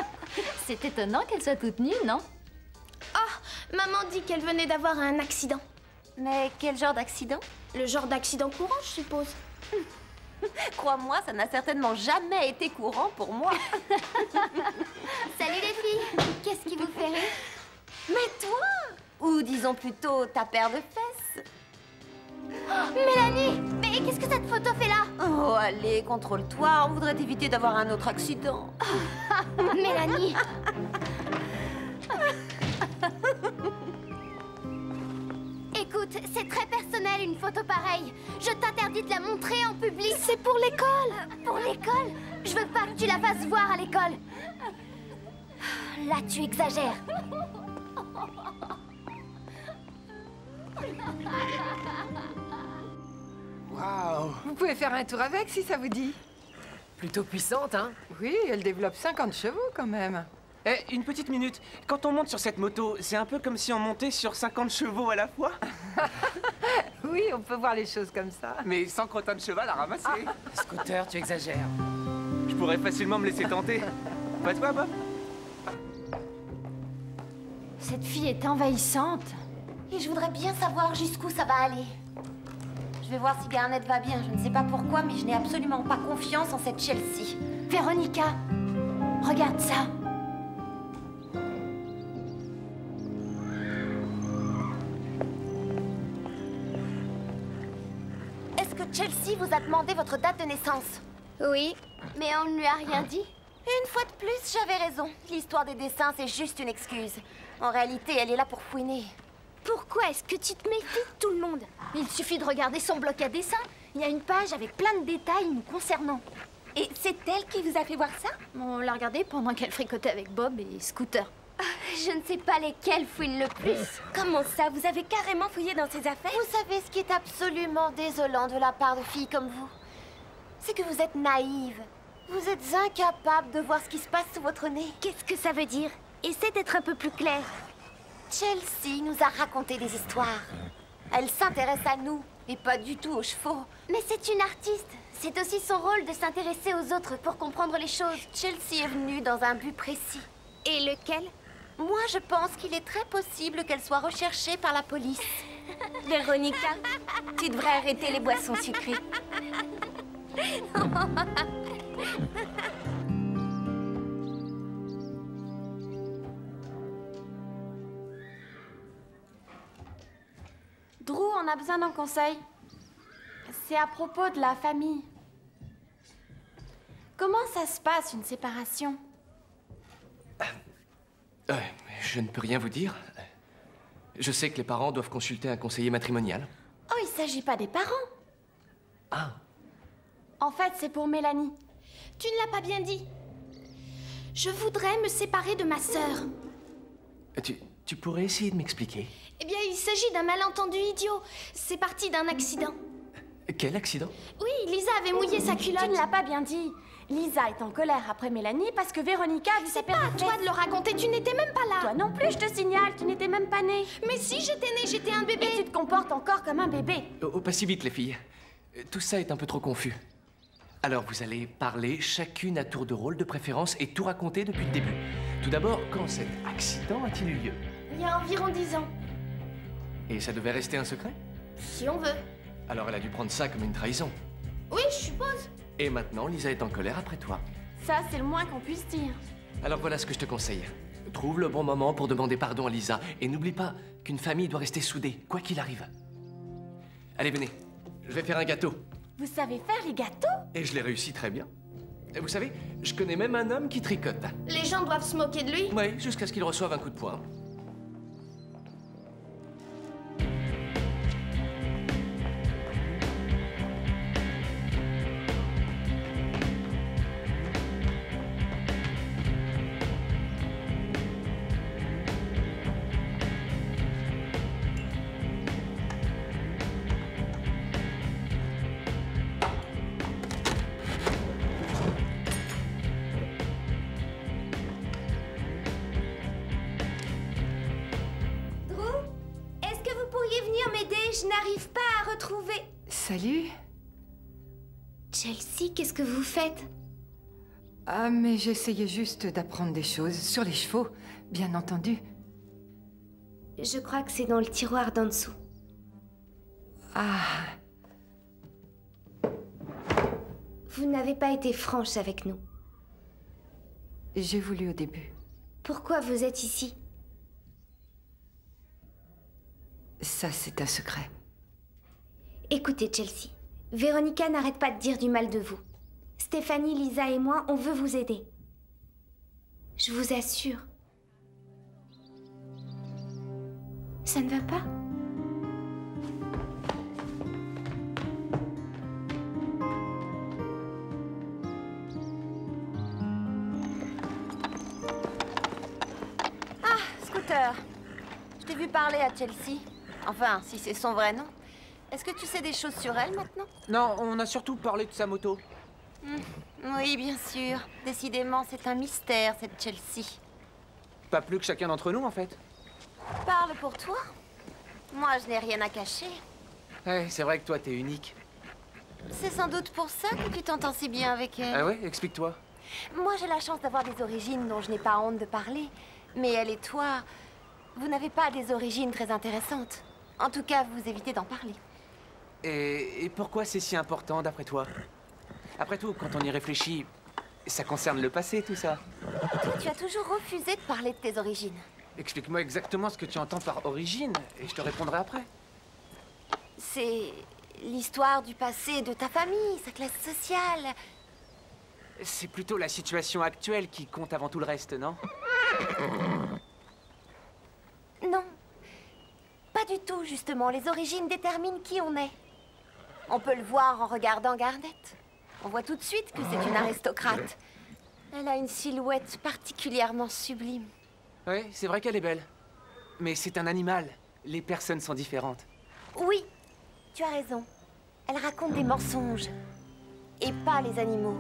C'est étonnant qu'elle soit toute nue, non? Oh, maman dit qu'elle venait d'avoir un accident. Mais quel genre d'accident? Le genre d'accident courant, je suppose. Crois-moi, ça n'a certainement jamais été courant pour moi. Salut les filles. Qu'est-ce qui vous fait rire? Mais toi? Ou disons plutôt ta paire de fesses. Oh, Mélanie! Mais qu'est-ce que cette photo fait là? Oh, allez, contrôle-toi. On voudrait éviter d'avoir un autre accident. Mélanie! Écoute, c'est très personnel une photo pareille. Je t'interdis de la montrer en public. C'est pour l'école. Pour l'école? Je veux pas que tu la fasses voir à l'école. Là, tu exagères. Waouh! Vous pouvez faire un tour avec si ça vous dit. Plutôt puissante, hein? Oui, elle développe 50 chevaux quand même. Eh, une petite minute. Quand on monte sur cette moto, c'est un peu comme si on montait sur 50 chevaux à la fois. Oui, on peut voir les choses comme ça. Mais sans crottin de cheval à ramasser. Scooter, tu exagères. Je pourrais facilement me laisser tenter. Pas toi, Bob? Cette fille est envahissante. Et je voudrais bien savoir jusqu'où ça va aller. Je vais voir si Garnet va bien. Je ne sais pas pourquoi, mais je n'ai absolument pas confiance en cette Chelsea. Véronica, regarde ça. Est-ce que Chelsea vous a demandé votre date de naissance? Oui, mais on ne lui a rien dit. Une fois de plus, j'avais raison. L'histoire des dessins, c'est juste une excuse. En réalité, elle est là pour fouiner. Pourquoi est-ce que tu te méfies de tout le monde? Il suffit de regarder son bloc à dessin. Il y a une page avec plein de détails nous concernant. Et c'est elle qui vous a fait voir ça? On l'a regardée pendant qu'elle fricotait avec Bob et Scooter. Je ne sais pas lesquelles fouinent le plus. Comment ça? Vous avez carrément fouillé dans ses affaires? Vous savez ce qui est absolument désolant de la part de filles comme vous? C'est que vous êtes naïve. Vous êtes incapable de voir ce qui se passe sous votre nez. Qu'est-ce que ça veut dire? Essaie d'être un peu plus clair. Chelsea nous a raconté des histoires. Elle s'intéresse à nous et pas du tout aux chevaux. Mais c'est une artiste. C'est aussi son rôle de s'intéresser aux autres pour comprendre les choses. Chelsea est venue dans un but précis. Et lequel? Moi, je pense qu'il est très possible qu'elle soit recherchée par la police. Véronica, tu devrais arrêter les boissons sucrées. Drew, on a besoin d'un conseil. C'est à propos de la famille. Comment ça se passe, une séparation? Je ne peux rien vous dire. Je sais que les parents doivent consulter un conseiller matrimonial. Oh, il s'agit pas des parents. Ah. En fait, c'est pour Mélanie. Tu ne l'as pas bien dit. Je voudrais me séparer de ma sœur. Tu pourrais essayer de m'expliquer? Eh bien, il s'agit d'un malentendu idiot. C'est parti d'un accident. Quel accident? Oui, Lisa avait mouillé sa culotte. Tu ne l'as pas bien dit. Lisa est en colère après Mélanie parce que Véronica a vu sa perte de C'est pas à toi de le raconter, tu n'étais même pas là. Toi non plus, je te signale, tu n'étais même pas née. Mais si j'étais née, j'étais un bébé. Et tu te comportes encore comme un bébé. Oh, pas si vite, les filles. Tout ça est un peu trop confus. Alors, vous allez parler chacune à tour de rôle de préférence et tout raconter depuis le début. Tout d'abord, quand cet accident a-t-il eu lieu? Il y a environ 10 ans. Et ça devait rester un secret? Si on veut. Alors elle a dû prendre ça comme une trahison. Oui, je suppose. Et maintenant, Lisa est en colère après toi. Ça, c'est le moins qu'on puisse dire. Alors voilà ce que je te conseille. Trouve le bon moment pour demander pardon à Lisa. Et n'oublie pas qu'une famille doit rester soudée, quoi qu'il arrive. Allez, venez. Je vais faire un gâteau. Vous savez faire les gâteaux? Et je l'ai réussi très bien. Et vous savez, je connais même un homme qui tricote. Les gens doivent se moquer de lui? Oui, jusqu'à ce qu'il reçoive un coup de poing. Je n'arrive pas à retrouver... Salut. Chelsea, qu'est-ce que vous faites? Ah, mais j'essayais juste d'apprendre des choses sur les chevaux, bien entendu. Je crois que c'est dans le tiroir d'en dessous. Ah. Vous n'avez pas été franche avec nous. J'ai voulu au début. Pourquoi vous êtes ici? Ça, c'est un secret. Écoutez, Chelsea. Véronica n'arrête pas de dire du mal de vous. Stéphanie, Lisa et moi, on veut vous aider. Je vous assure. Ça ne va pas? Ah, Scooter. Je t'ai vu parler à Chelsea. Enfin, si c'est son vrai nom. Est-ce que tu sais des choses sur elle maintenant? Non, on a surtout parlé de sa moto. Oui, bien sûr. Décidément, c'est un mystère, cette Chelsea. Pas plus que chacun d'entre nous, en fait. Parle pour toi. Moi, je n'ai rien à cacher. Ouais, c'est vrai que toi, t'es unique. C'est sans doute pour ça que tu t'entends si bien avec elle. Ah ouais? Explique-toi. Moi, j'ai la chance d'avoir des origines dont je n'ai pas honte de parler. Mais elle et toi, vous n'avez pas des origines très intéressantes. En tout cas, vous évitez d'en parler. Et pourquoi c'est si important, d'après toi? Après tout, quand on y réfléchit, ça concerne le passé, tout ça. Tu as toujours refusé de parler de tes origines. Explique-moi exactement ce que tu entends par origine, et je te répondrai après. C'est l'histoire du passé de ta famille, sa classe sociale. C'est plutôt la situation actuelle qui compte avant tout le reste, non? Non. Pas du tout, justement. Les origines déterminent qui on est. On peut le voir en regardant Garnett. On voit tout de suite que c'est une aristocrate. Elle a une silhouette particulièrement sublime. Oui, c'est vrai qu'elle est belle. Mais c'est un animal. Les personnes sont différentes. Oui, tu as raison. Elle raconte des mensonges. Et pas les animaux.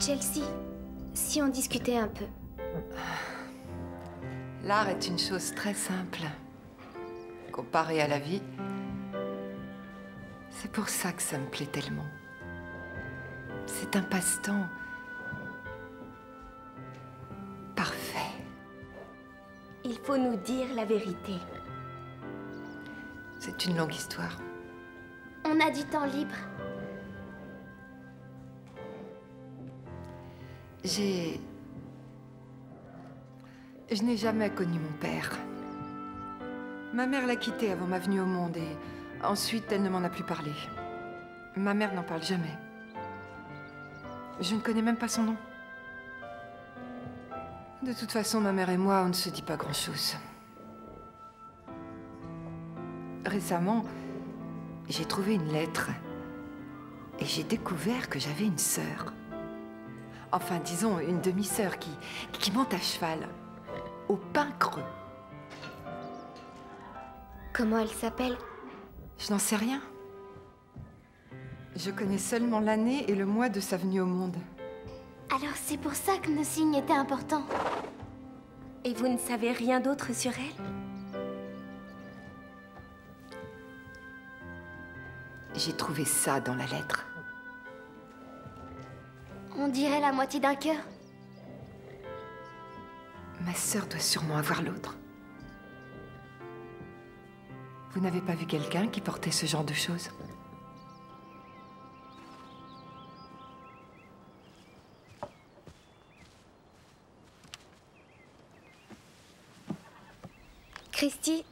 Chelsea, si on discutait un peu. L'art est une chose très simple. Comparé à la vie, c'est pour ça que ça me plaît tellement. C'est un passe-temps parfait. Il faut nous dire la vérité. C'est une longue histoire. On a du temps libre. Je n'ai jamais connu mon père. Ma mère l'a quitté avant ma venue au monde et ensuite elle ne m'en a plus parlé. Ma mère n'en parle jamais. Je ne connais même pas son nom. De toute façon, ma mère et moi, on ne se dit pas grand-chose. Récemment, j'ai trouvé une lettre et j'ai découvert que j'avais une sœur. Enfin, disons, une demi-sœur qui monte à cheval, au Pin Creux. Comment elle s'appelle? Je n'en sais rien. Je connais seulement l'année et le mois de sa venue au monde. Alors c'est pour ça que nos signes étaient importants. Et vous ne savez rien d'autre sur elle? J'ai trouvé ça dans la lettre. On dirait la moitié d'un cœur. Ma sœur doit sûrement avoir l'autre. Vous n'avez pas vu quelqu'un qui portait ce genre de choses? Christy,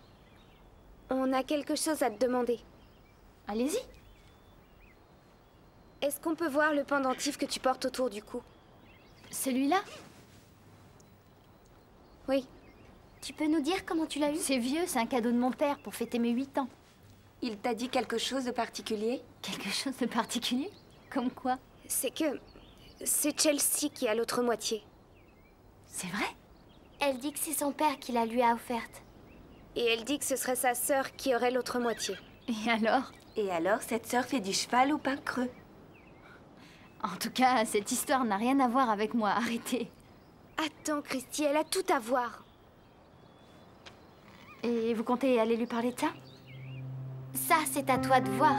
on a quelque chose à te demander. Allez-y. Est-ce qu'on peut voir le pendentif que tu portes autour du cou? Celui-là? Oui. Tu peux nous dire comment tu l'as eu? C'est vieux, c'est un cadeau de mon père pour fêter mes 8 ans. Il t'a dit quelque chose de particulier? Quelque chose de particulier? Comme quoi? C'est que... c'est Chelsea qui a l'autre moitié. C'est vrai? Elle dit que c'est son père qui la lui a offerte. Et elle dit que ce serait sa sœur qui aurait l'autre moitié. Et alors? Et alors, cette sœur fait du cheval au Pin Creux. En tout cas, cette histoire n'a rien à voir avec moi, arrêtez. Attends, Christy, elle a tout à voir. Et vous comptez aller lui parler de ça? Ça, c'est à toi de voir.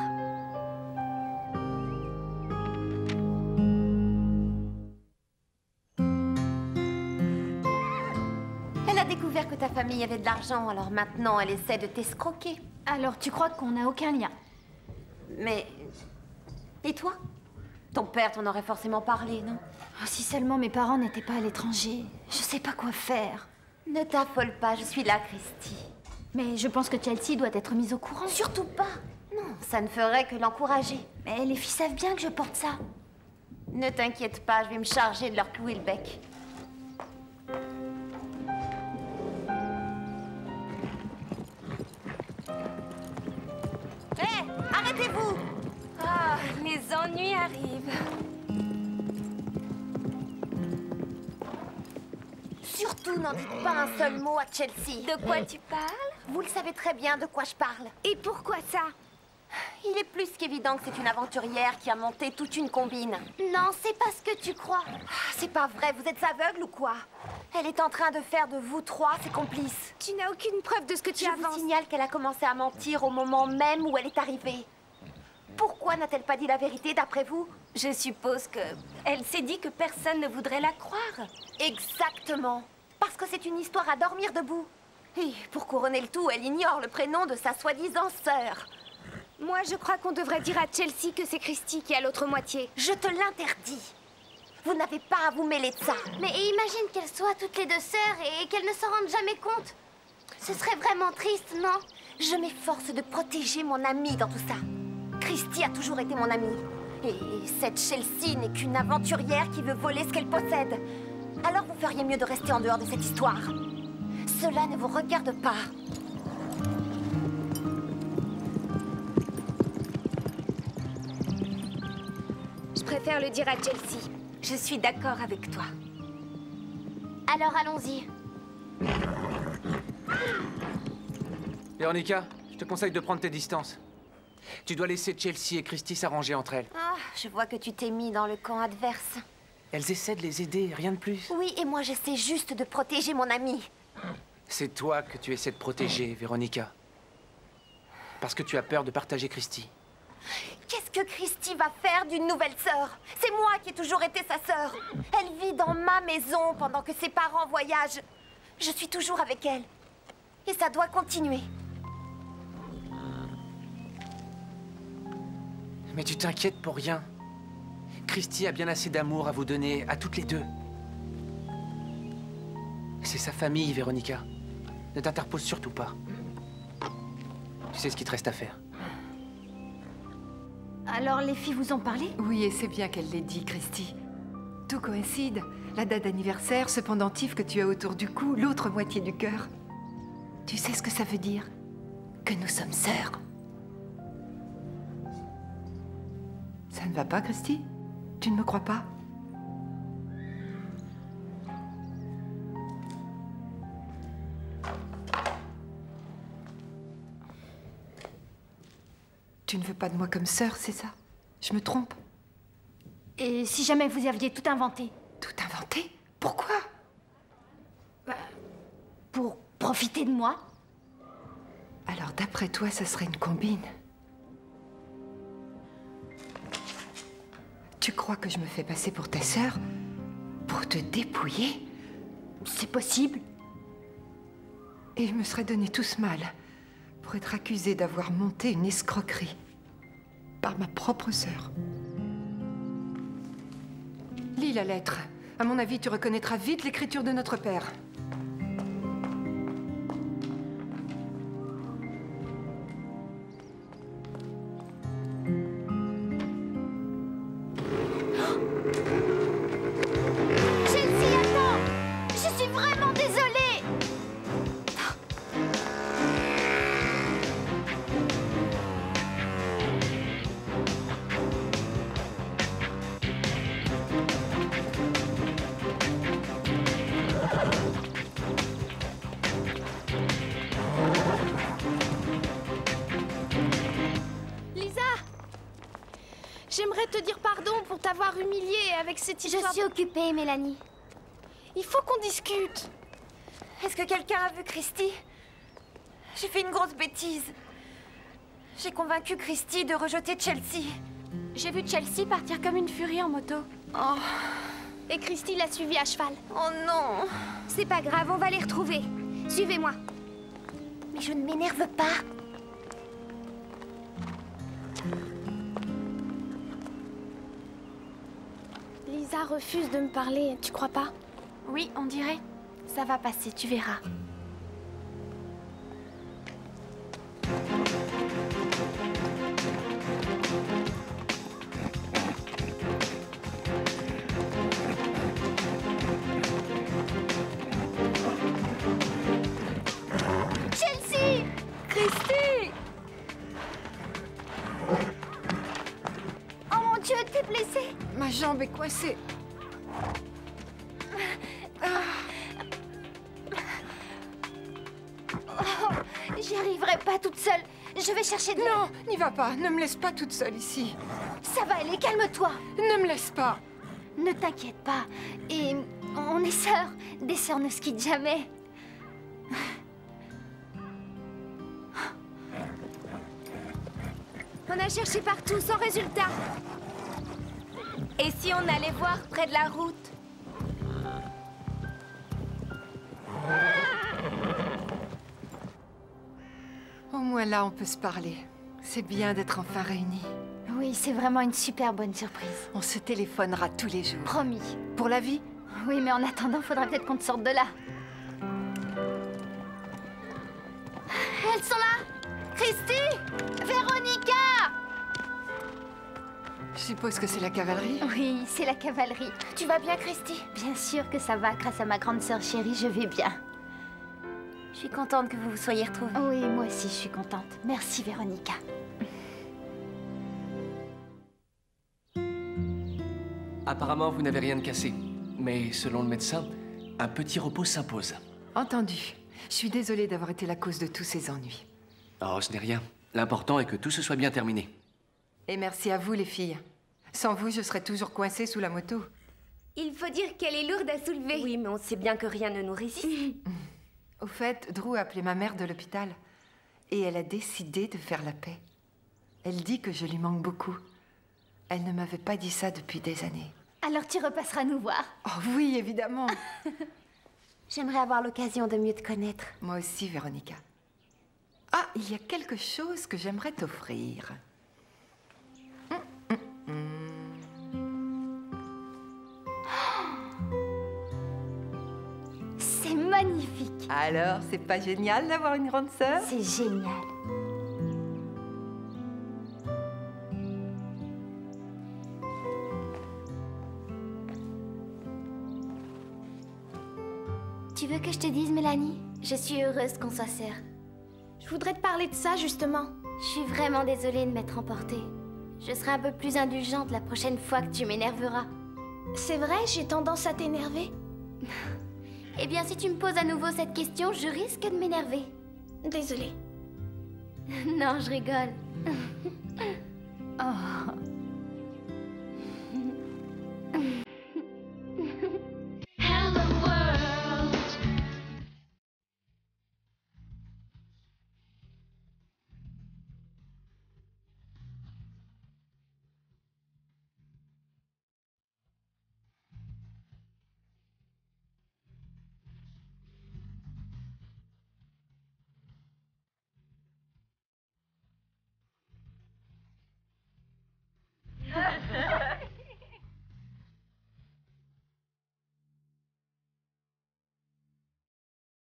Elle a découvert que ta famille avait de l'argent, alors maintenant elle essaie de t'escroquer. Alors tu crois qu'on n'a aucun lien? Mais... et toi? Ton père t'en aurait forcément parlé, non? Oh, si seulement mes parents n'étaient pas à l'étranger. Je sais pas quoi faire. Ne t'affole pas, je suis là, Christy. Mais je pense que Chelsea doit être mise au courant. Surtout pas. Non, ça ne ferait que l'encourager. Mais les filles savent bien que je porte ça. Ne t'inquiète pas, je vais me charger de leur clouer le bec. Hé, arrêtez-vous! Ah, les ennuis arrivent. Surtout, n'en dites pas un seul mot à Chelsea. De quoi tu parles? Vous le savez très bien de quoi je parle. Et pourquoi ça? Il est plus qu'évident que c'est une aventurière qui a monté toute une combine. Non, c'est pas ce que tu crois. C'est pas vrai, vous êtes aveugle ou quoi? Elle est en train de faire de vous trois ses complices. Tu n'as aucune preuve de ce que tu avances. Je vous signale qu'elle a commencé à mentir au moment même où elle est arrivée. Pourquoi n'a-t-elle pas dit la vérité d'après vous? Je suppose que... elle s'est dit que personne ne voudrait la croire. Exactement. Parce que c'est une histoire à dormir debout. Et pour couronner le tout, elle ignore le prénom de sa soi-disant sœur. Moi, je crois qu'on devrait dire à Chelsea que c'est Christy qui a l'autre moitié. Je te l'interdis. Vous n'avez pas à vous mêler de ça. Mais imagine qu'elles soient toutes les deux sœurs et qu'elles ne s'en rendent jamais compte. Ce serait vraiment triste, non? Je m'efforce de protéger mon amie dans tout ça. Christy a toujours été mon amie. Et cette Chelsea n'est qu'une aventurière qui veut voler ce qu'elle possède. Alors vous feriez mieux de rester en dehors de cette histoire. Cela ne vous regarde pas. Je préfère le dire à Chelsea. Je suis d'accord avec toi. Alors allons-y. Véronica, je te conseille de prendre tes distances. Tu dois laisser Chelsea et Christy s'arranger entre elles. Ah, je vois que tu t'es mis dans le camp adverse. Elles essaient de les aider, rien de plus. Oui, et moi j'essaie juste de protéger mon amie. C'est toi que tu essaies de protéger, Véronica. Parce que tu as peur de partager Christy. Qu'est-ce que Christy va faire d'une nouvelle sœur? C'est moi qui ai toujours été sa sœur. Elle vit dans ma maison pendant que ses parents voyagent. Je suis toujours avec elle. Et ça doit continuer. Mais tu t'inquiètes pour rien. Christy a bien assez d'amour à vous donner, à toutes les deux. C'est sa famille, Véronica. Ne t'interpose surtout pas. Tu sais ce qu'il te reste à faire. Alors les filles vous ont parlé? Oui, et c'est bien qu'elle l'ait dit, Christy. Tout coïncide. La date d'anniversaire, ce pendentif que tu as autour du cou, l'autre moitié du cœur. Tu sais ce que ça veut dire? Que nous sommes sœurs. Ça ne va pas, Christy? Tu ne me crois pas? Tu ne veux pas de moi comme sœur, c'est ça? Je me trompe? Et si jamais vous aviez tout inventé? Tout inventé? Pourquoi? Pour profiter de moi? Alors d'après toi, ça serait une combine? Tu crois que je me fais passer pour ta sœur? Pour te dépouiller? C'est possible. Et je me serais donné tout ce mal pour être accusée d'avoir monté une escroquerie par ma propre sœur. Lis la lettre. À mon avis, tu reconnaîtras vite l'écriture de notre père. Chelsea, attends! Je suis vraiment désolée! Lisa! J'aimerais te dire pardon pour t'avoir humiliée avec cette histoire. Je suis occupée, Mélanie. Il faut qu'on discute. Est-ce que quelqu'un a vu Christy? J'ai fait une grosse bêtise. J'ai convaincu Christy de rejeter Chelsea. J'ai vu Chelsea partir comme une furie en moto. Oh. Et Christy l'a suivie à cheval. Oh non! C'est pas grave, on va les retrouver. Suivez-moi. Mais je ne m'énerve pas. Lisa refuse de me parler, tu crois pas? Oui, on dirait. Ça va passer, tu verras. Chelsea! Christy! Oh mon Dieu, t'es blessée? Ma jambe est coincée. J'y arriverai pas toute seule. Je vais chercher de l'aide. Non, n'y va pas. Ne me laisse pas toute seule ici. Ça va aller, calme-toi. Ne me laisse pas. Ne t'inquiète pas. Et on est sœurs. Des sœurs ne se quittent jamais. On a cherché partout sans résultat. Et si on allait voir près de la route? Au moins là, on peut se parler. C'est bien d'être enfin réunis. Oui, c'est vraiment une super bonne surprise. On se téléphonera tous les jours. Promis. Pour la vie? Oui, mais en attendant, faudra peut-être qu'on te sorte de là. Elles sont là! Christy! Véronica! Je suppose que c'est la cavalerie? Oui, c'est la cavalerie. Tu vas bien, Christy? Bien sûr que ça va, grâce à ma grande sœur chérie, je vais bien. Je suis contente que vous vous soyez retrouvés. Oui, moi aussi, je suis contente. Merci, Véronica. Apparemment, vous n'avez rien de cassé. Mais selon le médecin, un petit repos s'impose. Entendu. Je suis désolée d'avoir été la cause de tous ces ennuis. Oh, ce n'est rien. L'important est que tout se soit bien terminé. Et merci à vous, les filles. Sans vous, je serais toujours coincée sous la moto. Il faut dire qu'elle est lourde à soulever. Oui, mais on sait bien que rien ne nous résiste. Au fait, Drew a appelé ma mère de l'hôpital. Et elle a décidé de faire la paix. Elle dit que je lui manque beaucoup. Elle ne m'avait pas dit ça depuis des années. Alors tu repasseras nous voir. Oh oui, évidemment. J'aimerais avoir l'occasion de mieux te connaître. Moi aussi, Véronica. Ah, il y a quelque chose que j'aimerais t'offrir. C'est magnifique. Alors, c'est pas génial d'avoir une grande sœur? C'est génial. Tu veux que je te dise, Mélanie? Je suis heureuse qu'on soit sœurs. Je voudrais te parler de ça, justement. Je suis vraiment désolée de m'être emportée. Je serai un peu plus indulgente la prochaine fois que tu m'énerveras. C'est vrai, j'ai tendance à t'énerver. Eh bien, si tu me poses à nouveau cette question, je risque de m'énerver. Désolée. Non, je rigole. Oh.